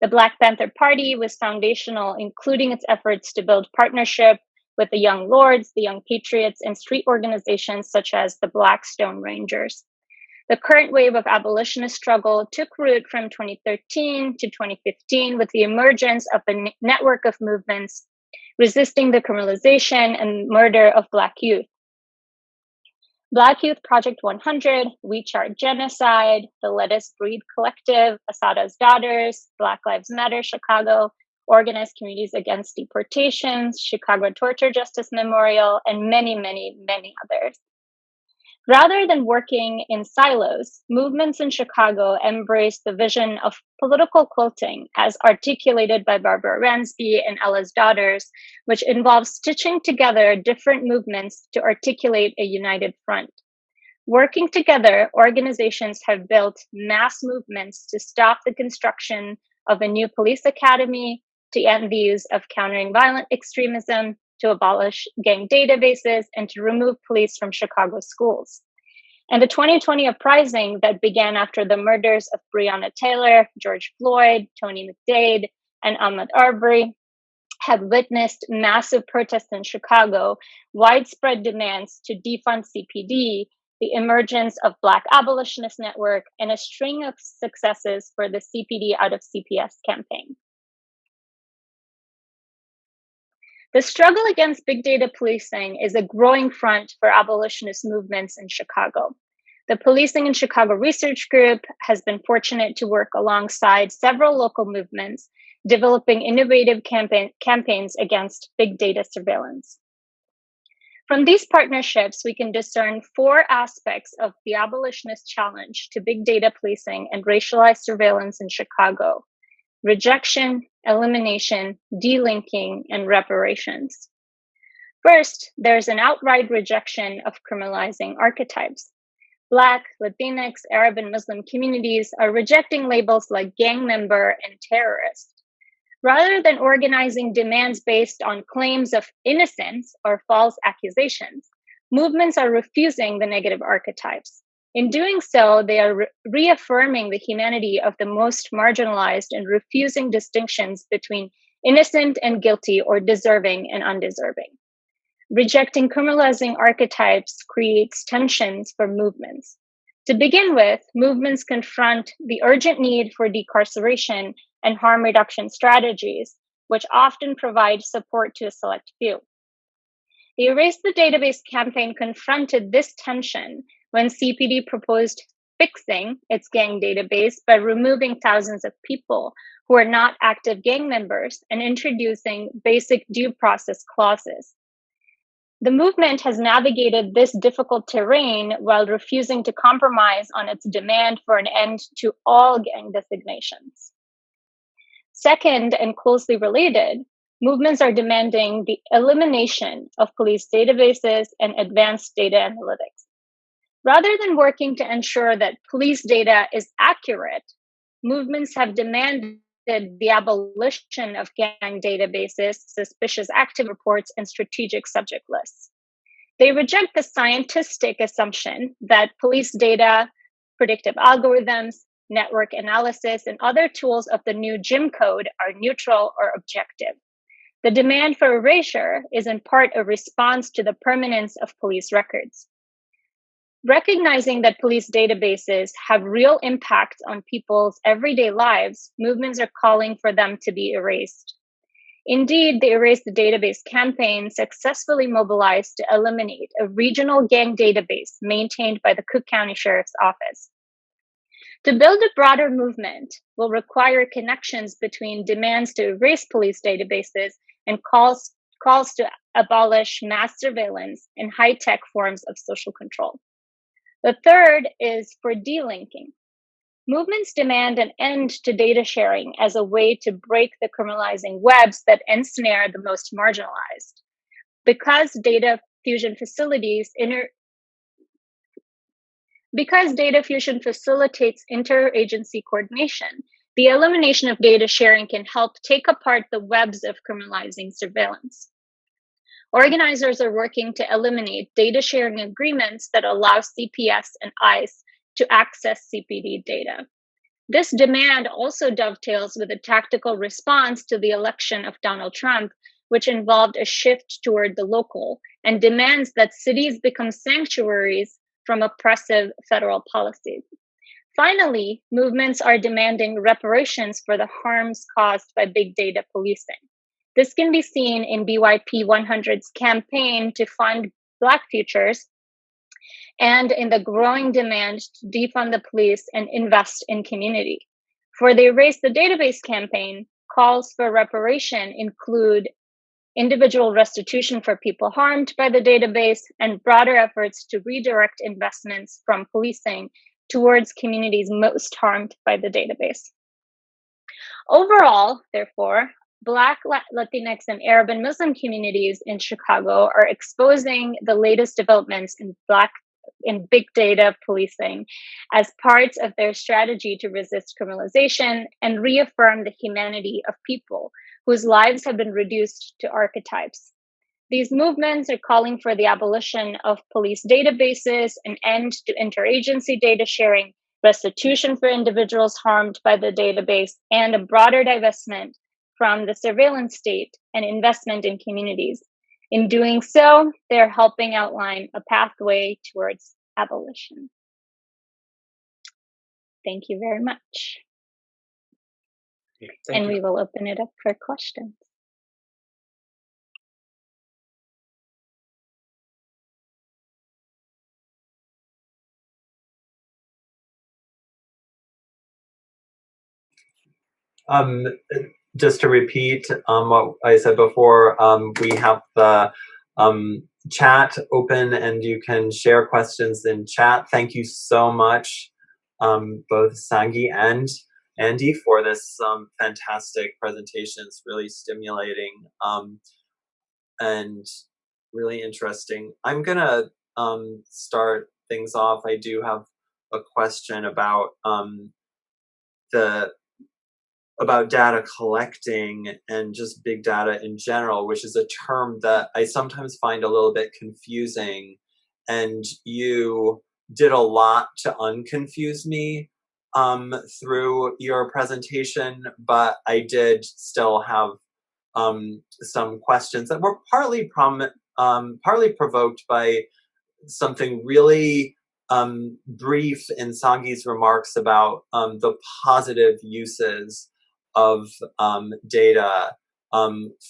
The Black Panther Party was foundational, including its efforts to build partnership with the Young Lords, the Young Patriots, and street organizations such as the Black Stone Rangers. The current wave of abolitionist struggle took root from 2013 to 2015 with the emergence of a network of movements resisting the criminalization and murder of Black youth. Black Youth Project 100, We Chart Genocide, the Let Us Breathe Collective, Asada's Daughters, Black Lives Matter Chicago, Organized Communities Against Deportations, Chicago Torture Justice Memorial, and many, many, many others. Rather than working in silos, movements in Chicago embrace the vision of political quilting as articulated by Barbara Ransby and Ella's Daughters, which involves stitching together different movements to articulate a united front. Working together, organizations have built mass movements to stop the construction of a new police academy, to end the use of countering violent extremism, to abolish gang databases, and to remove police from Chicago schools. And the 2020 uprising that began after the murders of Breonna Taylor, George Floyd, Tony McDade, and Ahmaud Arbery have witnessed massive protests in Chicago, widespread demands to defund CPD, the emergence of Black Abolitionist Network, and a string of successes for the CPD out of CPS campaign. The struggle against big data policing is a growing front for abolitionist movements in Chicago. The Policing in Chicago Research Group has been fortunate to work alongside several local movements, developing innovative campaigns against big data surveillance. From these partnerships, we can discern four aspects of the abolitionist challenge to big data policing and racialized surveillance in Chicago: rejection, elimination, delinking, and reparations. First, there's an outright rejection of criminalizing archetypes. Black, Latinx, Arab, and Muslim communities are rejecting labels like gang member and terrorist. Rather than organizing demands based on claims of innocence or false accusations, movements are refusing the negative archetypes. In doing so, they are reaffirming the humanity of the most marginalized and refusing distinctions between innocent and guilty or deserving and undeserving. Rejecting criminalizing archetypes creates tensions for movements. To begin with, movements confront the urgent need for decarceration and harm reduction strategies, which often provide support to a select few. The Erase the Database campaign confronted this tension when CPD proposed fixing its gang database by removing thousands of people who are not active gang members and introducing basic due process clauses. The movement has navigated this difficult terrain while refusing to compromise on its demand for an end to all gang designations. Second, and closely related, movements are demanding the elimination of police databases and advanced data analytics. Rather than working to ensure that police data is accurate, movements have demanded the abolition of gang databases, suspicious active reports, and strategic subject lists. They reject the scientific assumption that police data, predictive algorithms, network analysis, and other tools of the new Jim Code are neutral or objective. The demand for erasure is in part a response to the permanence of police records. Recognizing that police databases have real impact on people's everyday lives, movements are calling for them to be erased. Indeed, the Erase the Database campaign successfully mobilized to eliminate a regional gang database maintained by the Cook County Sheriff's Office. To build a broader movement will require connections between demands to erase police databases and calls to abolish mass surveillance and high-tech forms of social control. The third is for delinking. Movements demand an end to data sharing as a way to break the criminalizing webs that ensnare the most marginalized. Because data fusion facilitates interagency coordination, the elimination of data sharing can help take apart the webs of criminalizing surveillance. Organizers are working to eliminate data sharing agreements that allow CPS and ICE to access CPD data. This demand also dovetails with a tactical response to the election of Donald Trump, which involved a shift toward the local and demands that cities become sanctuaries from oppressive federal policies. Finally, movements are demanding reparations for the harms caused by big data policing. This can be seen in BYP 100's campaign to fund Black futures and in the growing demand to defund the police and invest in community. For the Erase the Database campaign, calls for reparation include individual restitution for people harmed by the database and broader efforts to redirect investments from policing towards communities most harmed by the database. Overall, therefore, Black, Latinx, and Arab and Muslim communities in Chicago are exposing the latest developments in big data policing as parts of their strategy to resist criminalization and reaffirm the humanity of people whose lives have been reduced to archetypes. These movements are calling for the abolition of police databases, an end to interagency data sharing, restitution for individuals harmed by the database, and a broader divestment from the surveillance state and investment in communities. In doing so, they're helping outline a pathway towards abolition. Thank you very much. Thank you. We will open it up for questions. Just to repeat what I said before, we have the chat open and you can share questions in chat. Thank you so much, both Sangi and Andy, for this fantastic presentation. It's really stimulating and really interesting. I'm gonna start things off. I do have a question about the about data collecting and just big data in general, which is a term that I sometimes find a little bit confusing. And you did a lot to unconfuse me through your presentation, but I did still have some questions that were partly provoked by something really brief in Sangi's remarks about the positive uses of data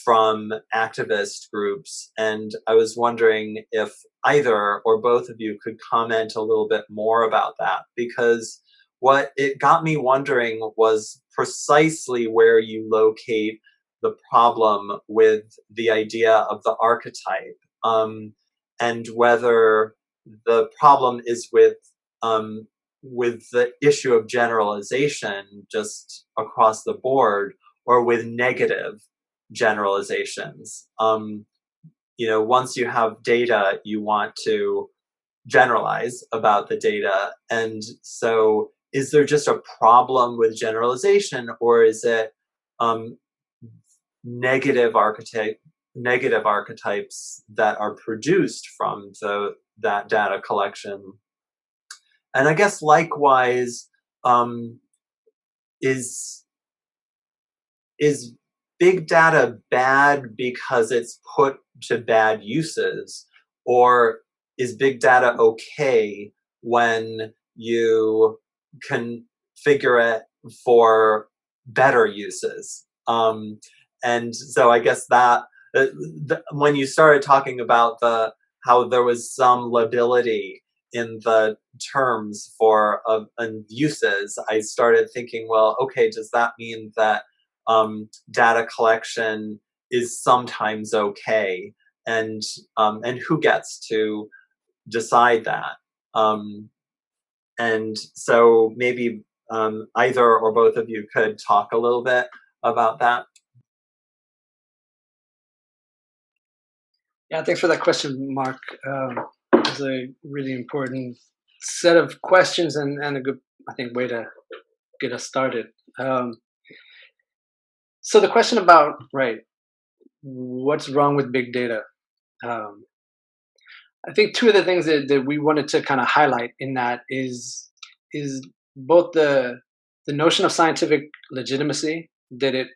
from activist groups. And I was wondering if either or both of you could comment a little bit more about that, because what it got me wondering was precisely where you locate the problem with the idea of the archetype, and whether the problem is with the issue of generalization just across the board, or with negative generalizations. Once you have data, you want to generalize about the data, and so is there just a problem with generalization, or is it um, negative archetypes that are produced from that data collection? And I guess likewise, um, is is big data bad because it's put to bad uses, or is big data okay when you can figure it for better uses? And so I guess that when you started talking about how there was some lability in the terms for uses, I started thinking, well, okay, does that mean that data collection is sometimes okay, and who gets to decide that? And so maybe either or both of you could talk a little bit about that. Yeah, thanks for that question, Mark. It's a really important set of questions and a good, I think, way to get us started. So the question about, right, what's wrong with big data? I think two of the things that we wanted to kind of highlight in that is both the notion of scientific legitimacy that it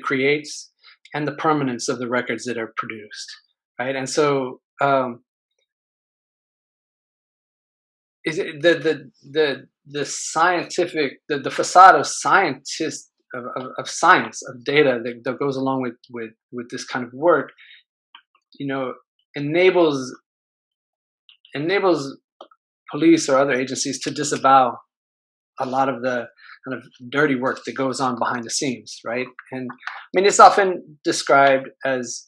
creates, and the permanence of the records that are produced, right? And so is it the scientific, the facade of scientists of science, of data that goes along with this kind of work, enables police or other agencies to disavow a lot of the kind of dirty work that goes on behind the scenes, right? And I mean, it's often described as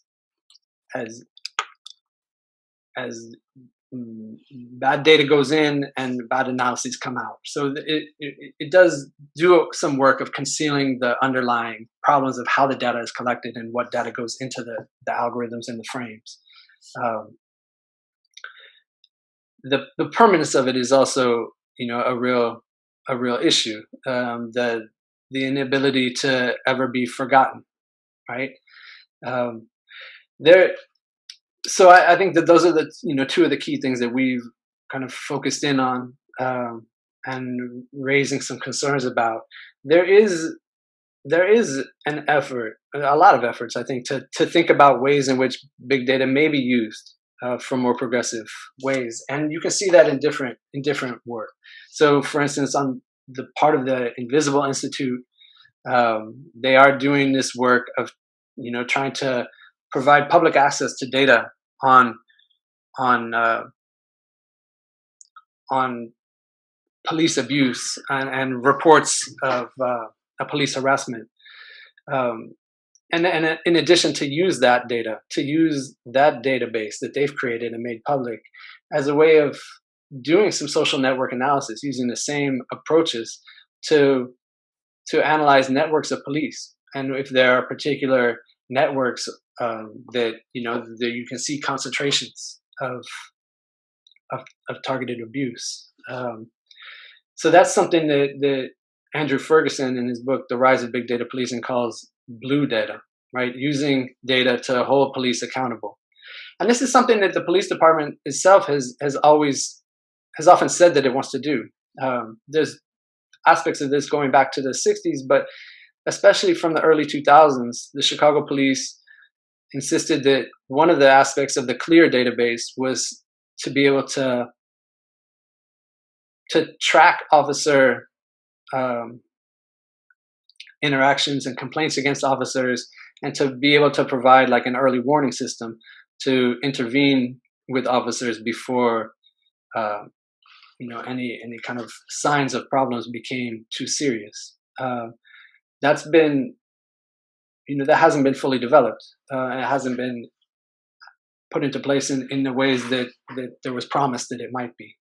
bad data goes in and bad analyses come out. So it does do some work of concealing the underlying problems of how the data is collected and what data goes into the algorithms and the frames. The permanence of it is also, a real issue. The inability to ever be forgotten, right? So I think that those are the two of the key things that we've kind of focused in on and raising some concerns about. There is an effort, a lot of efforts, I think, to think about ways in which big data may be used for more progressive ways, and you can see that in different work. So, for instance, on the part of the Invisible Institute, they are doing this work of trying to provide public access to data on police abuse and reports of a police harassment. And in addition, to use that database that they've created and made public as a way of doing some social network analysis, using the same approaches to analyze networks of police, and if there are particular networks that that you can see concentrations of targeted abuse. So that's something that Andrew Ferguson in his book, The Rise of Big Data Policing, calls blue data, right? Using data to hold police accountable. And this is something that the police department itself has often said that it wants to do. There's aspects of this going back to the 60s, but especially from the early 2000s, the Chicago police insisted that one of the aspects of the CLEAR database was to be able to track officer interactions and complaints against officers, and to be able to provide like an early warning system to intervene with officers before any kind of signs of problems became too serious. That's been that hasn't been fully developed. It hasn't been put into place in the ways that there was promised that it might be.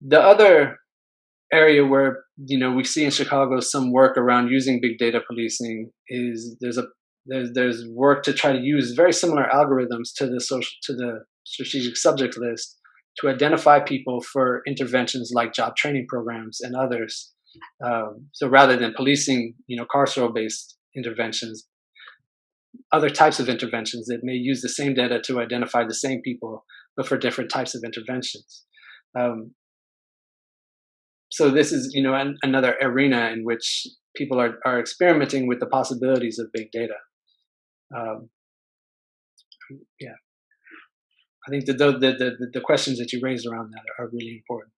The other area where we see in Chicago some work around using big data policing is there's work to try to use very similar algorithms to the strategic subject list to identify people for interventions like job training programs and others. So rather than policing, carceral based interventions, other types of interventions that may use the same data to identify the same people, but for different types of interventions. So this is, another arena in which people are experimenting with the possibilities of big data. Yeah, I think that the questions that you raised around that are really important.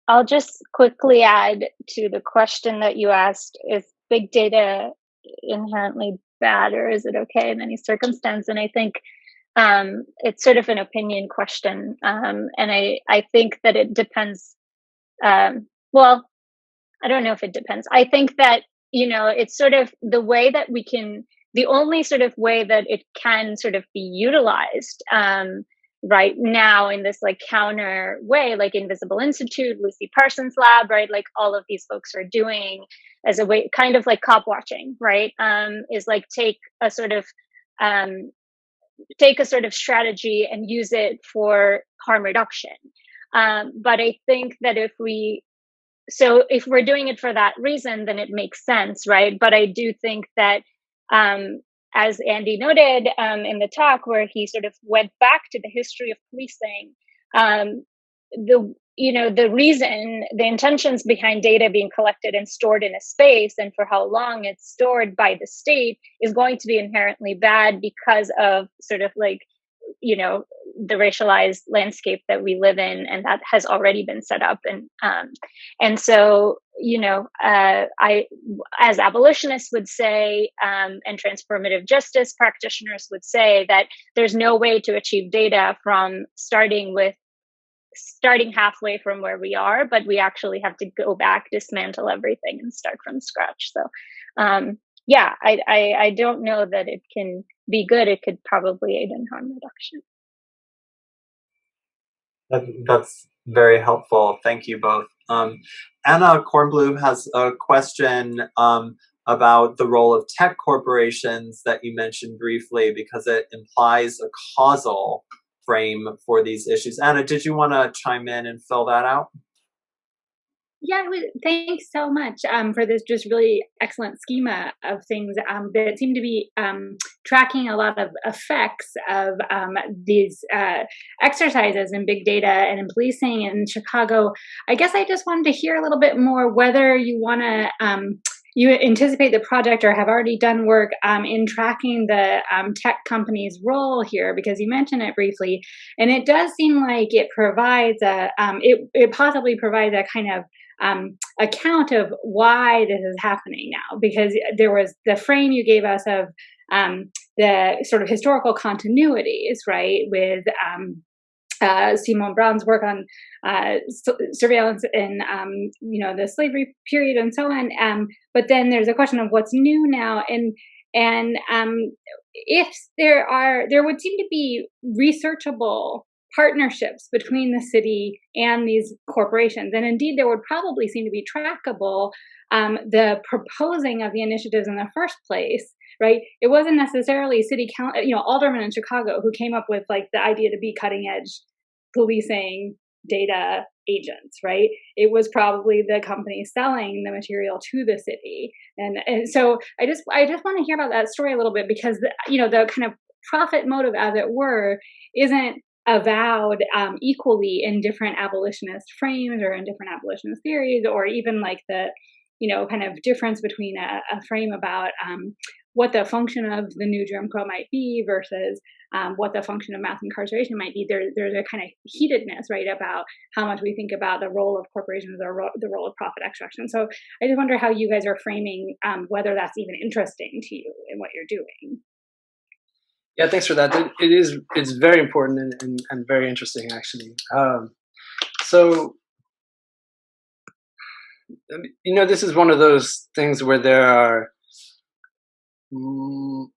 I'll just quickly add to the question that you asked: is big data inherently bad, or is it okay in any circumstance? And I think it's sort of an opinion question, and I think that it depends. Well, I don't know if it depends. I think that it's sort of the way that the only sort of way that it can sort of be utilized right now in this like counter way, like Invisible Institute, Lucy Parsons Lab, right? Like all of these folks are doing as a way, kind of like cop watching, right? Is like take a sort of strategy and use it for harm reduction. But I think that if we're doing it for that reason, then it makes sense, right? But I do think that, as Andy noted in the talk, where he sort of went back to the history of policing, the reason, the intentions behind data being collected and stored in a space, and for how long it's stored by the state, is going to be inherently bad because of sort of like the racialized landscape that we live in, and that has already been set up. And so I, as abolitionists would say, and transformative justice practitioners would say, that there's no way to achieve data from starting halfway from where we are, but we actually have to go back, dismantle everything, and start from scratch. So I don't know that it can be good. It could probably aid in harm reduction. That's very helpful. Thank you both. Anna Kornblum has a question about the role of tech corporations that you mentioned briefly, because it implies a causal frame for these issues. Anna, did you want to chime in and fill that out? Yeah, thanks so much for this just really excellent schema of things that seem to be tracking a lot of effects of these exercises in big data and in policing in Chicago. I guess I just wanted to hear a little bit more whether you want to you anticipate the project or have already done work in tracking the tech company's role here, because you mentioned it briefly, and it does seem like it provides it possibly provides a kind of account of why this is happening now, because there was the frame you gave us of the sort of historical continuities, right, with Simone Brown's work on surveillance in the slavery period and so on. But then there's a question of what's new now, and if there would seem to be researchable partnerships between the city and these corporations, and indeed there would probably seem to be trackable the proposing of the initiatives in the first place, right? It wasn't necessarily city council, aldermen in Chicago who came up with like the idea to be cutting edge policing data agents, right? It was probably the company selling the material to the city. And so I just want to hear about that story a little bit, because the kind of profit motive, as it were, isn't avowed equally in different abolitionist frames or in different abolitionist theories, or even like the kind of difference between a frame about what the function of the new Jim Crow might be versus what the function of mass incarceration might be. There's a kind of heatedness, right, about how much we think about the role of corporations or the role of profit extraction. So I just wonder how you guys are framing whether that's even interesting to you in what you're doing. Yeah, thanks for that. It's very important and very interesting, actually. So, this is one of those things where there are kind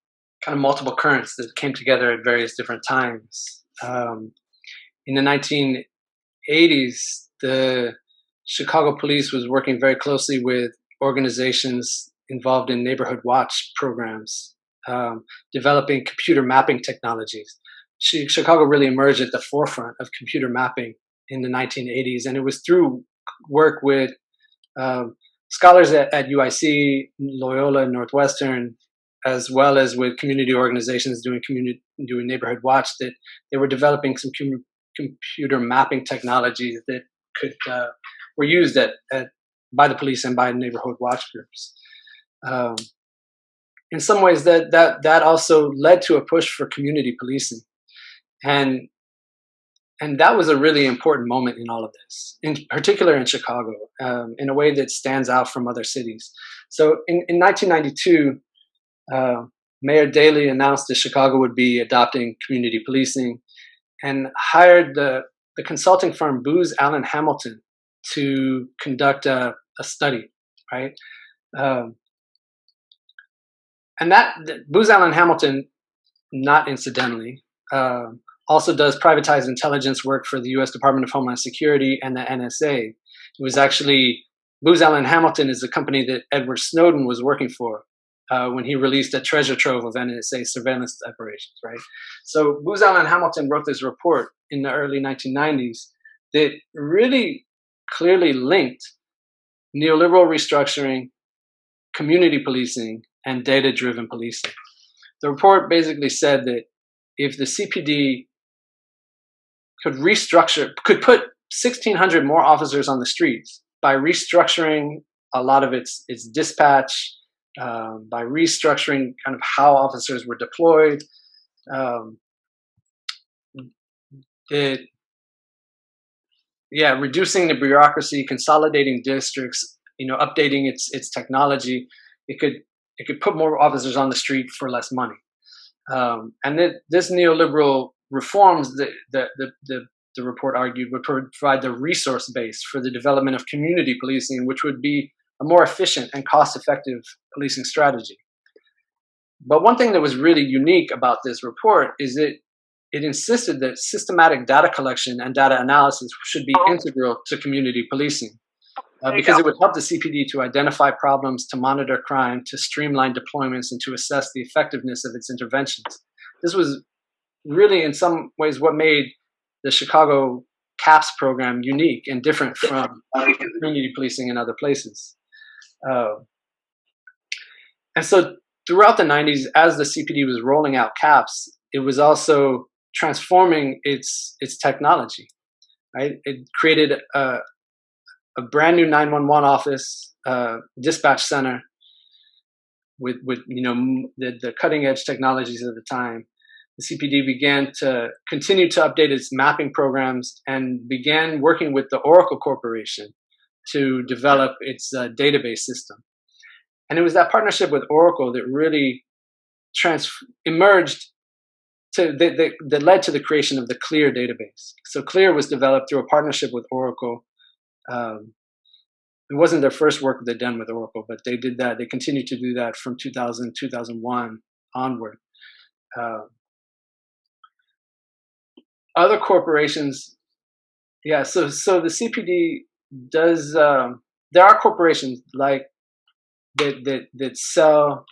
of multiple currents that came together at various different times. In the 1980s, the Chicago police was working very closely with organizations involved in neighborhood watch programs, developing computer mapping technologies. Chicago really emerged at the forefront of computer mapping in the 1980s, and it was through work with scholars at UIC, Loyola, Northwestern, as well as with community organizations doing neighborhood watch, that they were developing some computer mapping technologies that were used by the police and by neighborhood watch groups. In some ways, that also led to a push for community policing, and that was a really important moment in all of this, in particular in Chicago, in a way that stands out from other cities. So in 1992, Mayor Daley announced that Chicago would be adopting community policing, and hired the consulting firm Booz Allen Hamilton to conduct a study, right? And that Booz Allen Hamilton, not incidentally, also does privatized intelligence work for the U.S. Department of Homeland Security and the NSA. It was actually, Booz Allen Hamilton is the company that Edward Snowden was working for when he released a treasure trove of NSA surveillance operations, right? So Booz Allen Hamilton wrote this report in the early 1990s that really clearly linked neoliberal restructuring, community policing, and data-driven policing. The report basically said that if the CPD could put 1,600 more officers on the streets by restructuring a lot of its dispatch, by restructuring kind of how officers were deployed, reducing the bureaucracy, consolidating districts, updating its technology, it could put more officers on the street for less money. And this neoliberal reforms, the report argued, would provide the resource base for the development of community policing, which would be a more efficient and cost-effective policing strategy. But one thing that was really unique about this report is that it insisted that systematic data collection and data analysis should be integral to community policing, because it would help the CPD to identify problems, to monitor crime, to streamline deployments, and to assess the effectiveness of its interventions. This was really, in some ways, what made the Chicago CAPS program unique and different from community policing in other places. And so throughout the 90s, as the CPD was rolling out CAPS, it was also transforming its technology, right? It created a brand new 911 office, dispatch center with the cutting edge technologies of the time. The CPD began to continue to update its mapping programs and began working with the Oracle Corporation to develop its database system. And it was that partnership with Oracle that really emerged that led to the creation of the CLEAR database. So CLEAR was developed through a partnership with Oracle. It wasn't their first work they'd done with Oracle, but they did that. They continued to do that from 2000, 2001 onward. Other corporations, so the CPD does, there are corporations like that sell,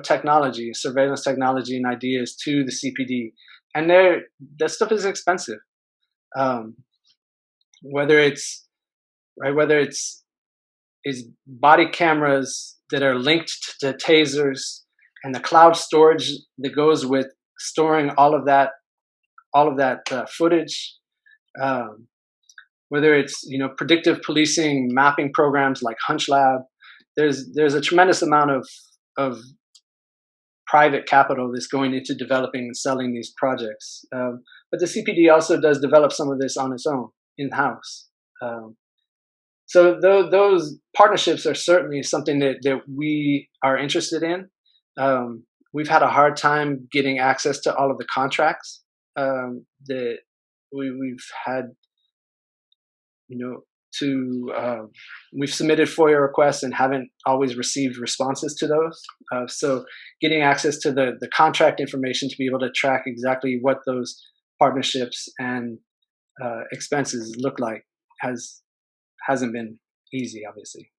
technology, surveillance technology and ideas to the CPD. And that stuff is expensive. whether it's right, whether it's is body cameras that are linked to tasers and the cloud storage that goes with storing all of that footage. Um, whether it's predictive policing mapping programs like HunchLab, there's a tremendous amount of private capital that's going into developing and selling these projects. But the CPD also does develop some of this on its own in house. So those partnerships are certainly something that we are interested in. We've had a hard time getting access to all of the contracts that we've had. We've submitted FOIA requests and haven't always received responses to those. So getting access to the contract information to be able to track exactly what those partnerships and expenses look like hasn't been easy, obviously.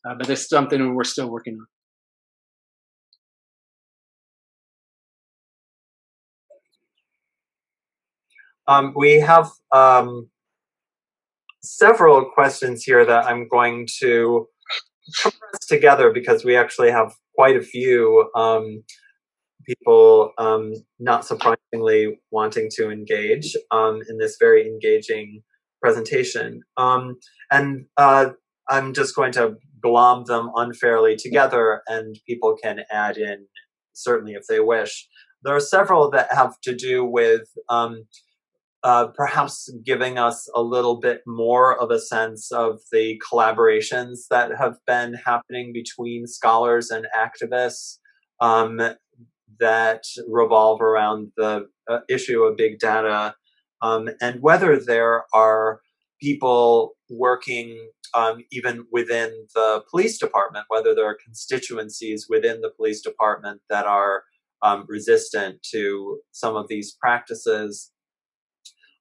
But it's something we're still working on. We have several questions here that I'm going to compress together because we actually have quite a few people, not surprisingly, wanting to engage in this very engaging presentation. And I'm just going to glom them unfairly together, and people can add in, certainly if they wish. There are several that have to do with perhaps giving us a little bit more of a sense of the collaborations that have been happening between scholars and activists that revolve around the issue of big data, and whether there are people working even within the police department, whether there are constituencies within the police department that are resistant to some of these practices.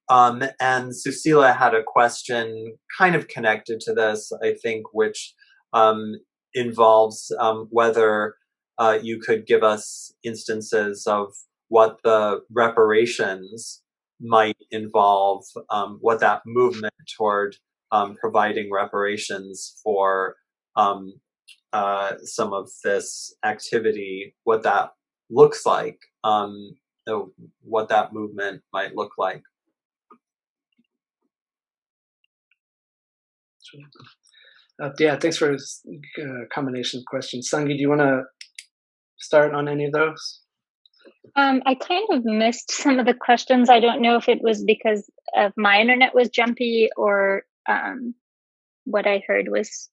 And Susila had a question kind of connected to this, I think, which involves whether you could give us instances of what the reparations might involve, what that movement toward providing reparations for some of this activity, what that looks like, what that movement might look like. Yeah, thanks for a combination of questions. Sangi, do you want to start on any of those? I kind of missed some of the questions. I don't know if it was because of my internet was jumpy or what I heard was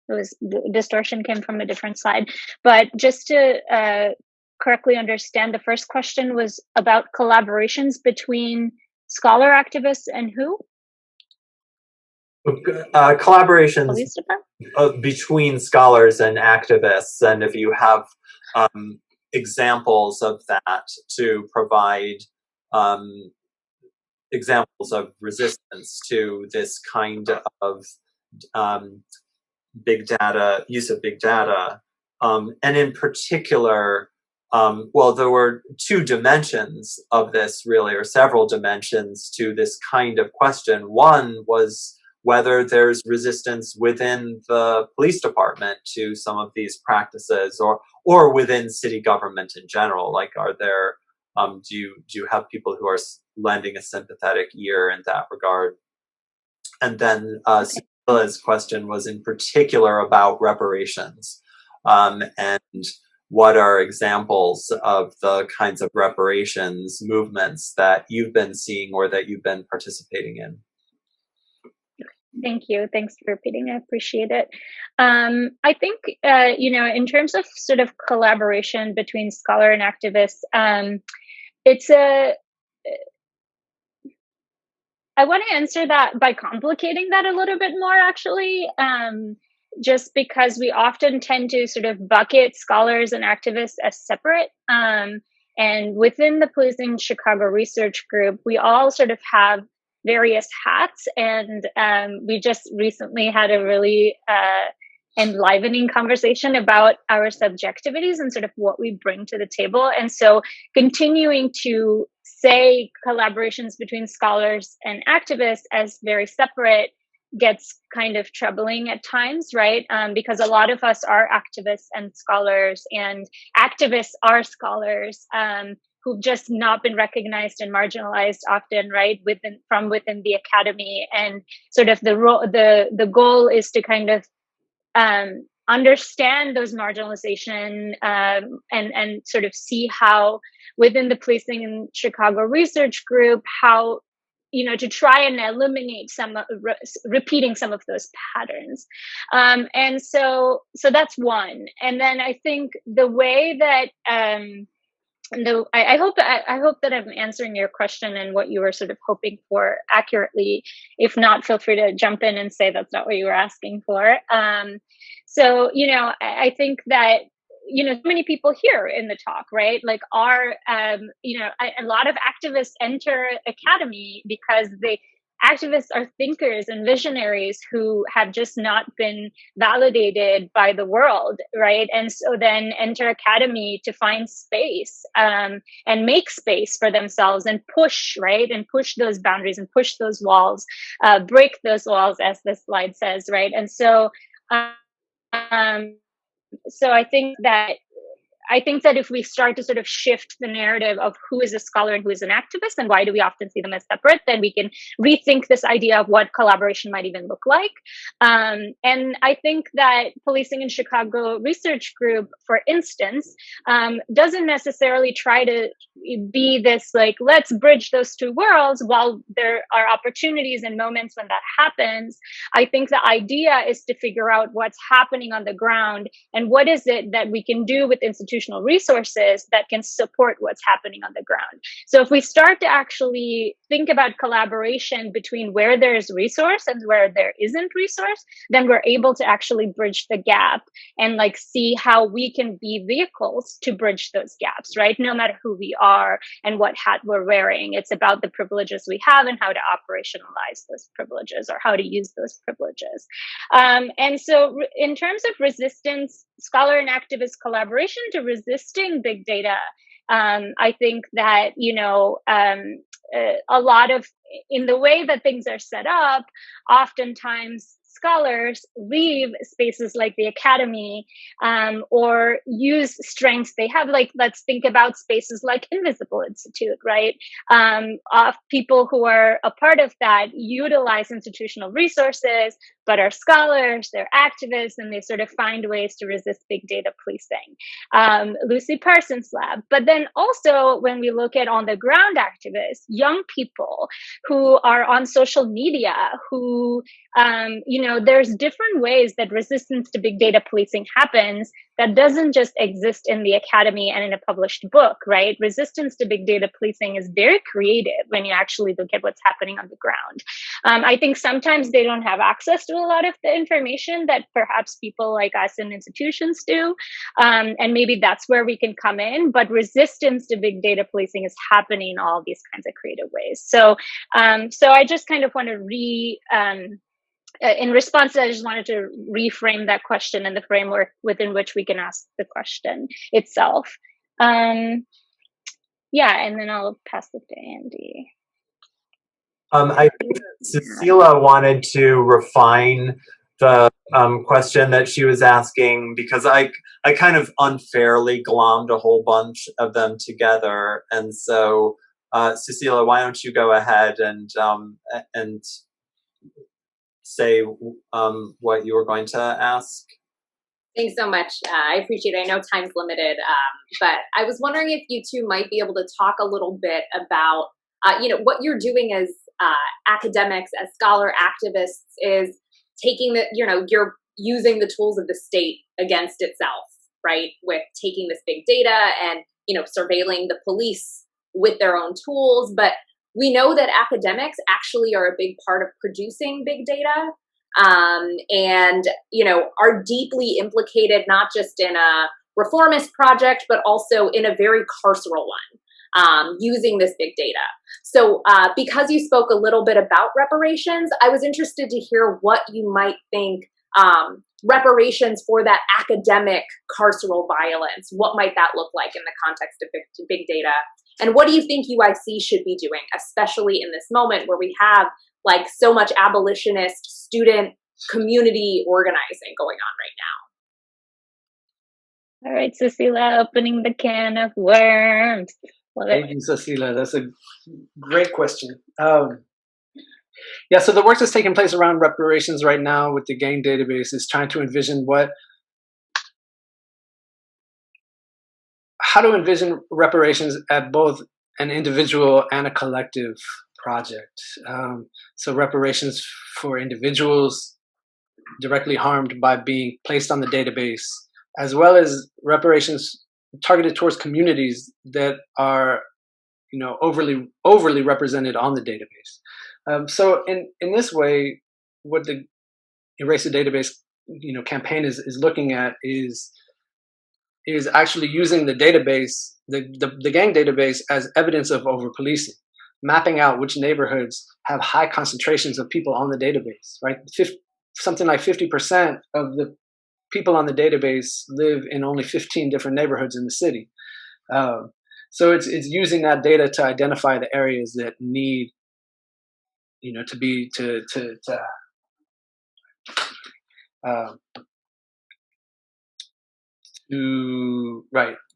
the distortion came from a different side. But just to correctly understand, the first question was about collaborations between scholar activists and who? Collaborations between scholars and activists, and if you have examples of that to provide examples of resistance to this kind of big data, use of big data, and in particular, well, there were two dimensions of this, really, or several dimensions to this kind of question. One was whether there's resistance within the police department to some of these practices, or within city government in general. Like, are there, do you have people who are lending a sympathetic ear in that regard? And then Sibylla's question was in particular about reparations, and what are examples of the kinds of reparations movements that you've been seeing or that you've been participating in? Thank you. Thanks for repeating. I appreciate it. I think, in terms of sort of collaboration between scholar and activists, I want to answer that by complicating that a little bit more, actually, just because we often tend to sort of bucket scholars and activists as separate. And within the Policing Chicago Research Group, we all sort of have various hats, and we just recently had a really enlivening conversation about our subjectivities and sort of what we bring to the table. And so continuing to say collaborations between scholars and activists as very separate gets kind of troubling at times, right? Because a lot of us are activists and scholars, and activists are scholars who've just not been recognized and marginalized often, right, from within the academy. And sort of the goal is to kind of understand those marginalization and sort of see how within the Policing in Chicago research group, how, to try and eliminate repeating some of those patterns. And so that's one. And then I think the way that, I hope that I'm answering your question and what you were sort of hoping for accurately. If not, feel free to jump in and say that's not what you were asking for. So, I think that, so many people here in the talk, right? Like a lot of activists enter academy because activists are thinkers and visionaries who have just not been validated by the world, right? And so then enter academy to find space and make space for themselves and push, right? And push those boundaries and push those walls, break those walls, as the slide says, right? And so, so I think that if we start to sort of shift the narrative of who is a scholar and who is an activist and why do we often see them as separate, then we can rethink this idea of what collaboration might even look like. And I think that Policing in Chicago research group, for instance, doesn't necessarily try to be this like, let's bridge those two worlds. While there are opportunities and moments when that happens, I think the idea is to figure out what's happening on the ground and what is it that we can do with institutional resources that can support what's happening on the ground. So if we start to actually think about collaboration between where there's resource and where there isn't resource, then we're able to actually bridge the gap and like see how we can be vehicles to bridge those gaps, right? No matter who we are and what hat we're wearing, it's about the privileges we have and how to operationalize those privileges or how to use those privileges. And so in terms of resistance, scholar and activist collaboration to resisting big data, I think that, a lot of, in the way that things are set up, oftentimes scholars leave spaces like the academy or use strengths they have. Like, let's think about spaces like Invisible Institute, right? People who are a part of that utilize institutional resources, but are scholars, they're activists, and they sort of find ways to resist big data policing. Lucy Parsons' lab. But then also when we look at on the ground activists, young people who are on social media, who, there's different ways that resistance to big data policing happens that doesn't just exist in the academy and in a published book, right? Resistance to big data policing is very creative when you actually look at what's happening on the ground. I think sometimes they don't have access to a lot of the information that perhaps people like us in institutions do. And maybe that's where we can come in, but resistance to big data policing is happening in all these kinds of creative ways. So I just kind of want to in response, I just wanted to reframe that question and the framework within which we can ask the question itself. And then I'll pass it to Andy. I think Cecilia wanted to refine the question that she was asking, because I kind of unfairly glommed a whole bunch of them together. And so, Cecilia, why don't you go ahead and say what you were going to ask? Thanks so much. I appreciate it. I know time's limited, but I was wondering if you two might be able to talk a little bit about, what you're doing as academics, as scholar activists, is taking you're using the tools of the state against itself, right? With taking this big data and, surveilling the police with their own tools. But we know that academics actually are a big part of producing big data, and, are deeply implicated, not just in a reformist project, but also in a very carceral one, using this big data. So because you spoke a little bit about reparations, I was interested to hear what you might think reparations for that academic carceral violence, what might that look like in the context of big data? And what do you think UIC should be doing, especially in this moment where we have like so much abolitionist student community organizing going on right now? All right, Cecilia, opening the can of worms. Love it. Thank you, Cecilia. That's a great question. Yeah, so the work that's taking place around reparations right now with the gang database is trying to envision how to envision reparations at both an individual and a collective project. So reparations for individuals directly harmed by being placed on the database, as well as reparations targeted towards communities that are, overly represented on the database. So in this way, what the Erase the Database, campaign is looking at is actually using the database, the gang database, as evidence of over policing, mapping out which neighborhoods have high concentrations of people on the database. Right, something like 50% of the people on the database live in only 15 different neighborhoods in the city. So it's using that data to identify the areas that need, to be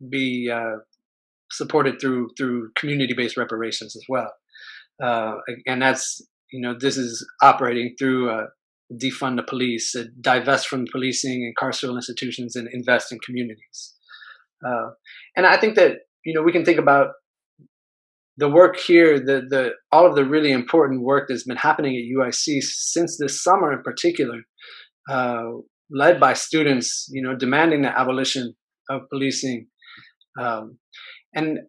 be supported through community-based reparations as well. And that's, this is operating through defund the police, divest from policing and carceral institutions, and invest in communities. And I think that, we can think about the work here, the all of the really important work that's been happening at UIC since this summer in particular, led by students, demanding the abolition of policing. And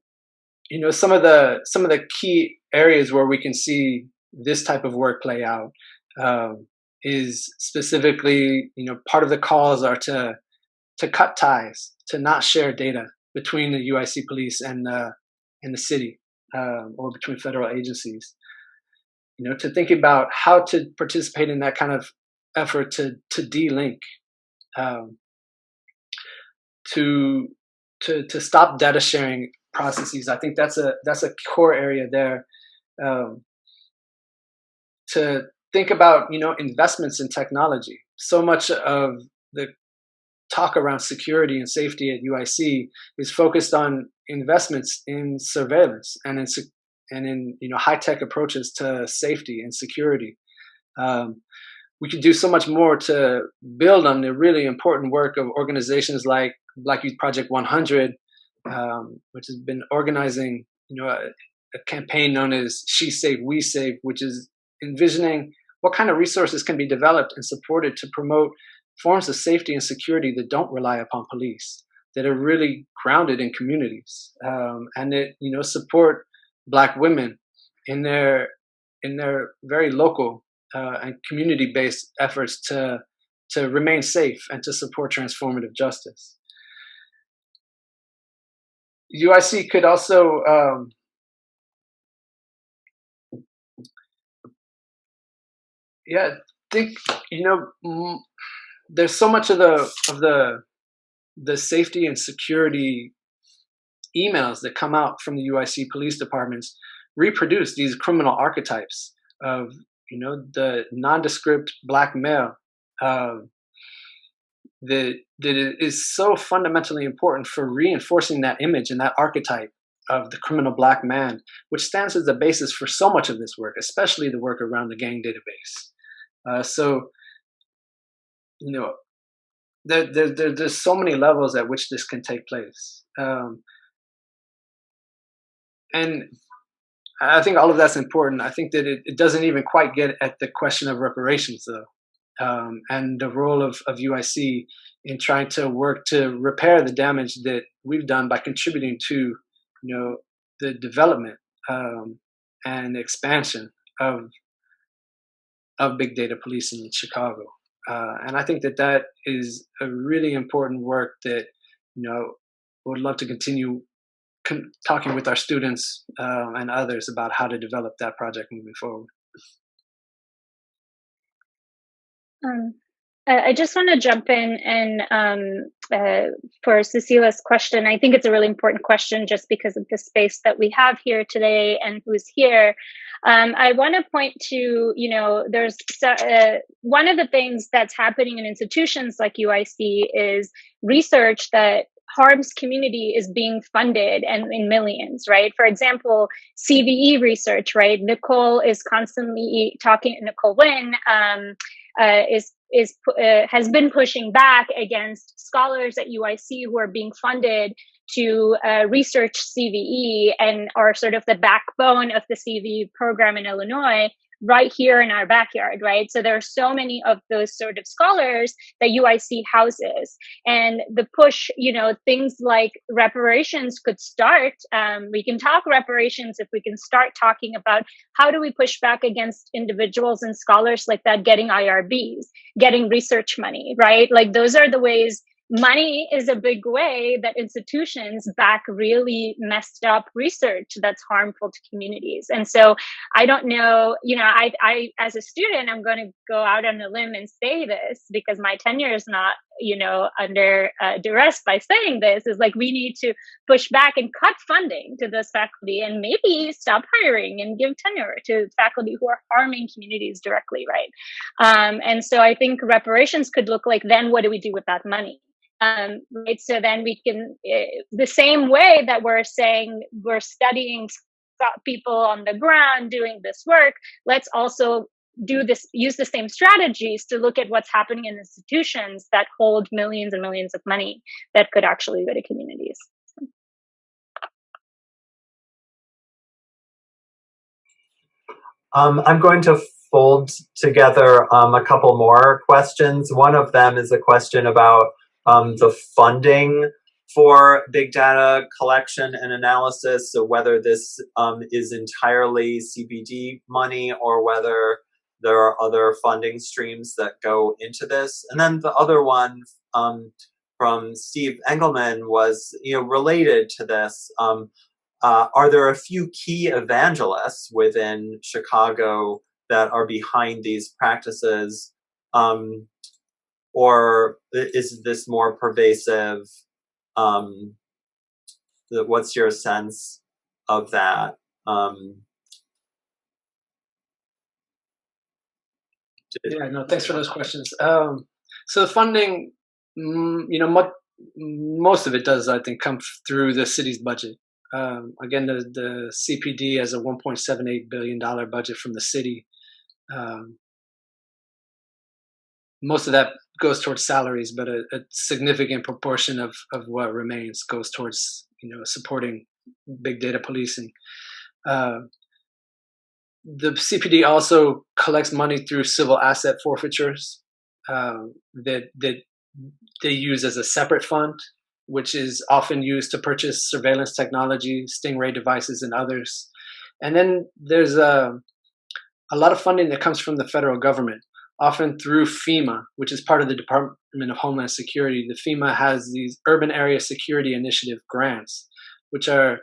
some of the key areas where we can see this type of work play out is specifically, part of the calls are to cut ties, to not share data between the UIC police and the city, or between federal agencies. To think about how to participate in that kind of effort to de-link, to stop data sharing processes. I think that's a core area there. To think about, investments in technology. So much of the talk around security and safety at UIC is focused on investments in surveillance and in high-tech approaches to safety and security. We could do so much more to build on the really important work of organizations like Black Youth Project 100, which has been organizing, a campaign known as She Save, We Save, which is envisioning what kind of resources can be developed and supported to promote forms of safety and security that don't rely upon police, that are really grounded in communities, and that support Black women in their very local and community-based efforts to remain safe and to support transformative justice. UIC could also think, there's so much of the safety and security emails that come out from the UIC police departments reproduce these criminal archetypes of, the nondescript Black male, that is so fundamentally important for reinforcing that image and that archetype of the criminal Black man, which stands as the basis for so much of this work, especially the work around the gang database. So, there's so many levels at which this can take place. And I think all of that's important. I think that it doesn't even quite get at the question of reparations, though, and the role of UIC in trying to work to repair the damage that we've done by contributing to, the development and expansion of big data policing in Chicago. And I think that is a really important work that, would love to continue talking with our students and others about how to develop that project moving forward. I just want to jump in and for Cecilia's question, I think it's a really important question just because of the space that we have here today and who's here. I want to point to, there's one of the things that's happening in institutions like UIC is research that harms community is being funded and in millions, right? For example, CVE research, right? Nicole is constantly talking, Nicole Wynn, has been pushing back against scholars at UIC who are being funded to research CVE and are sort of the backbone of the CVE program in Illinois, right here in our backyard, right? So there are so many of those sort of scholars that UIC houses. And the push, things like reparations could start. We can talk reparations if we can start talking about how do we push back against individuals and scholars like that getting IRBs, getting research money, right? Like those are the ways. Money is a big way that institutions back really messed up research that's harmful to communities. And so I don't know, I as a student, I'm going to go out on a limb and say this because my tenure is not, under duress by saying this, is like we need to push back and cut funding to those faculty and maybe stop hiring and give tenure to faculty who are harming communities directly, right? And so I think reparations could look like, then what do we do with that money? Right. So then we can, the same way that we're saying we're studying people on the ground doing this work, let's also use the same strategies to look at what's happening in institutions that hold millions and millions of money that could actually go to communities. I'm going to fold together a couple more questions. One of them is a question about the funding for big data collection and analysis, so whether this is entirely CBD money or whether there are other funding streams that go into this. And then the other one from Steve Engelman was related to this. Are there a few key evangelists within Chicago that are behind these practices? Or is this more pervasive? What's your sense of that? Thanks for those questions. So the funding, most of it does, I think, come through the city's budget. Again, the CPD has a $1.78 billion budget from the city. Most of that goes towards salaries, but a significant proportion of what remains goes towards supporting big data policing. The CPD also collects money through civil asset forfeitures that they use as a separate fund, which is often used to purchase surveillance technology, stingray devices, and others. And then there's a lot of funding that comes from the federal government, often through FEMA, which is part of the Department of Homeland Security. The FEMA has these Urban Area Security Initiative grants, which are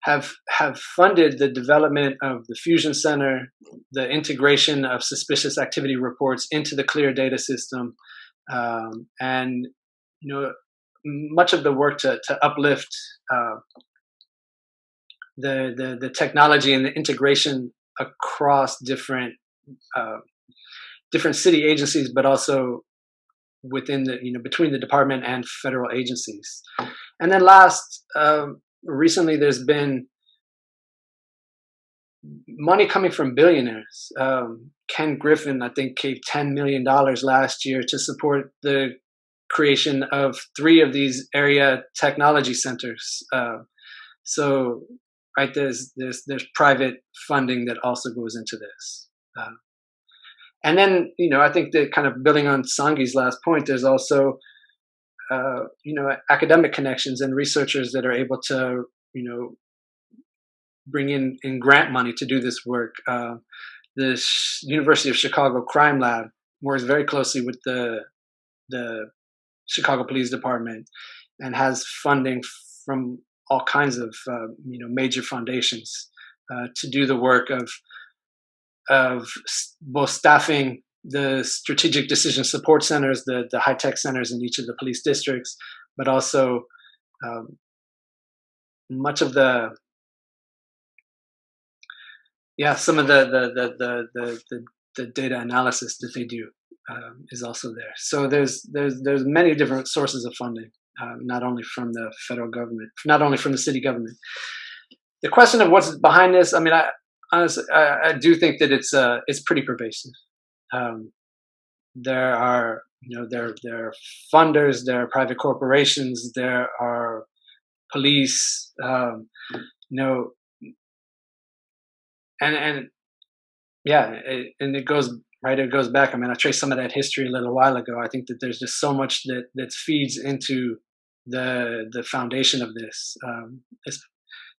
have funded the development of the Fusion Center, the integration of suspicious activity reports into the CLEAR data system, and much of the work to uplift the technology and the integration across different city agencies, but also within between the department and federal agencies. And then last, recently there's been money coming from billionaires. Ken Griffin, I think, gave $10 million last year to support the creation of 3 of these area technology centers. So, right, there's private funding that also goes into this. And then, I think that kind of building on Sangi's last point, there's also, academic connections and researchers that are able to, bring in grant money to do this work. The University of Chicago Crime Lab works very closely with the Chicago Police Department and has funding from all kinds of, major foundations to do the work of both staffing the strategic decision support centers, the high-tech centers in each of the police districts, but also much of the some of the data analysis that they do is also there. So there's many different sources of funding, not only from the federal government, not only from the city government. The question of what's behind this, I mean, honestly, I do think that it's pretty pervasive. There are there are funders, there are private corporations, there are police, and it goes right. It goes back. I mean, I traced some of that history a little while ago. I think that there's just so much that feeds into the foundation of this.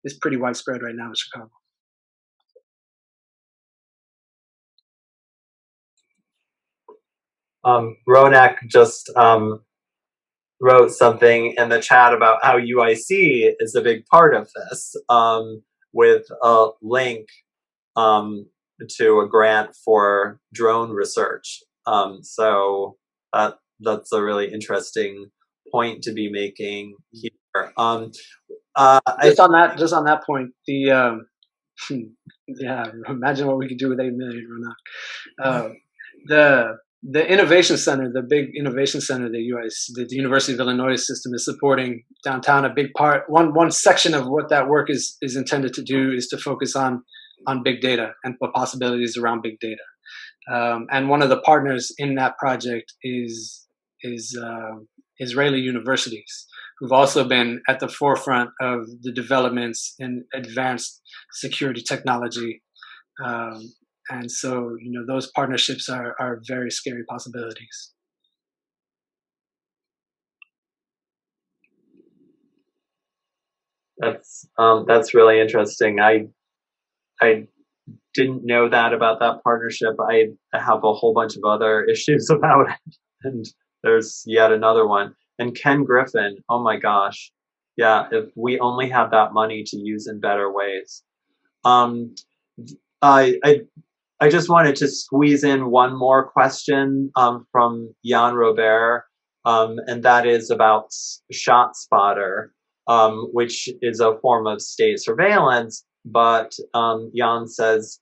It's pretty widespread right now in Chicago. Ronak just wrote something in the chat about how UIC is a big part of this, with a link to a grant for drone research. So that's a really interesting point to be making here. Just on that point, the imagine what we could do with 8 million, Ronak. The innovation center, the big innovation center that the University of Illinois system is supporting downtown, a big part, one section of what that work is intended to do is to focus on big data and the possibilities around big data. And one of the partners in that project is Israeli universities, who've also been at the forefront of the developments in advanced security technology. And so, those partnerships are very scary possibilities. That's really interesting. I didn't know that about that partnership. I have a whole bunch of other issues about it, and there's yet another one. And Ken Griffin, oh my gosh, yeah, if we only had that money to use in better ways. I just wanted to squeeze in one more question from Jan Robert, and that is about ShotSpotter, which is a form of state surveillance, but Jan says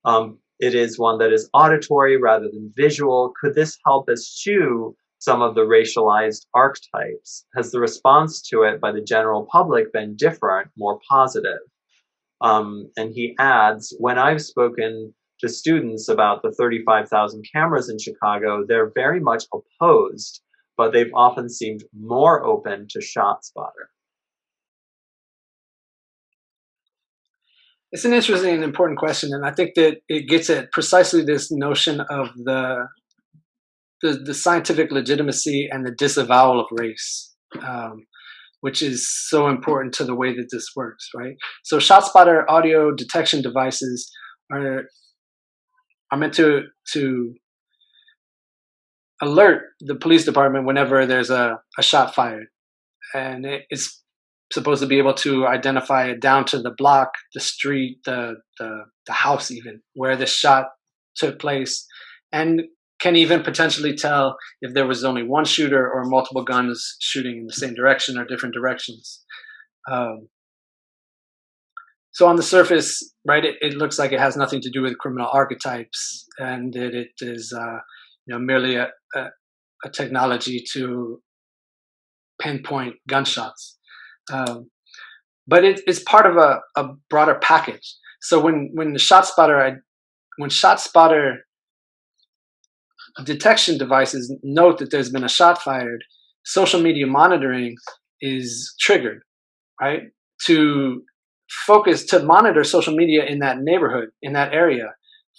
it is one that is auditory rather than visual. Could this help eschew some of the racialized archetypes? Has the response to it by the general public been different, more positive? And he adds, when I've spoken to students about the 35,000 cameras in Chicago, they're very much opposed, but they've often seemed more open to ShotSpotter. It's an interesting and important question, and I think that it gets at precisely this notion of the scientific legitimacy and the disavowal of race, which is so important to the way that this works, right? So ShotSpotter audio detection devices are meant to alert the police department whenever there's a shot fired. And it's supposed to be able to identify it down to the block, the street, the house even, where the shot took place, and can even potentially tell if there was only one shooter or multiple guns shooting in the same direction or different directions. So on the surface, right, it looks like it has nothing to do with criminal archetypes, and that it is merely a technology to pinpoint gunshots. But it's part of a broader package. So when ShotSpotter detection devices note that there's been a shot fired, social media monitoring is triggered, right? To monitor social media in that neighborhood, in that area,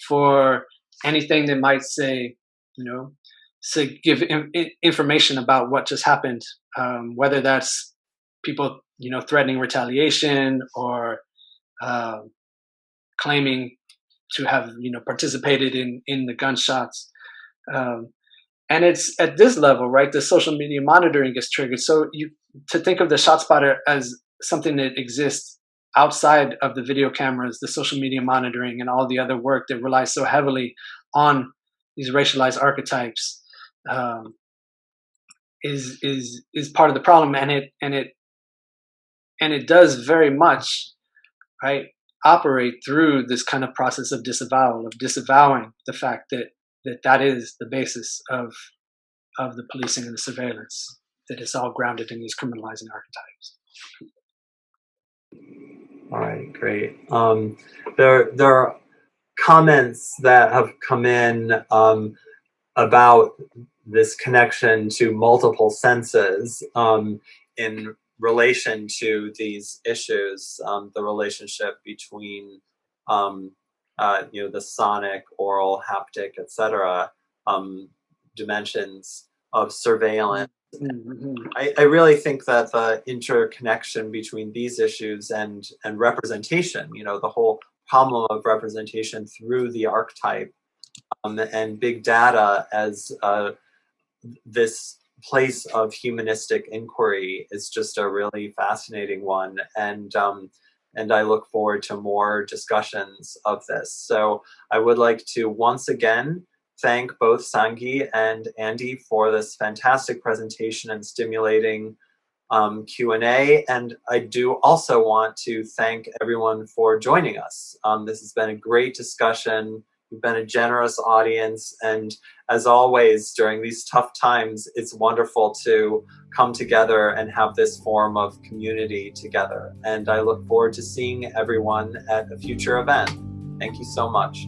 for anything that might say, give information about what just happened, whether that's people, threatening retaliation or claiming to have, participated in the gunshots. And it's at this level, right, the social media monitoring gets triggered. So to think of the ShotSpotter as something that exists outside of the video cameras, the social media monitoring, and all the other work that relies so heavily on these racialized archetypes is part of the problem, and it does very much, right, operate through this kind of process of disavowal, of disavowing the fact that is the basis of the policing and the surveillance, that it's all grounded in these criminalizing archetypes. All right, great. There are comments that have come in about this connection to multiple senses in relation to these issues, the relationship between the sonic, oral, haptic, etc. Dimensions of surveillance. Mm-hmm. I really think that the interconnection between these issues and representation, the whole problem of representation through the archetype and big data as this place of humanistic inquiry is just a really fascinating one, and I look forward to more discussions of this. So I would like to once again thank both Sangi and Andy for this fantastic presentation and stimulating Q&A, and I do also want to thank everyone for joining us. This has been a great discussion. You've been a generous audience, and as always during these tough times, it's wonderful to come together and have this form of community together. And I look forward to seeing everyone at a future event. Thank you so much.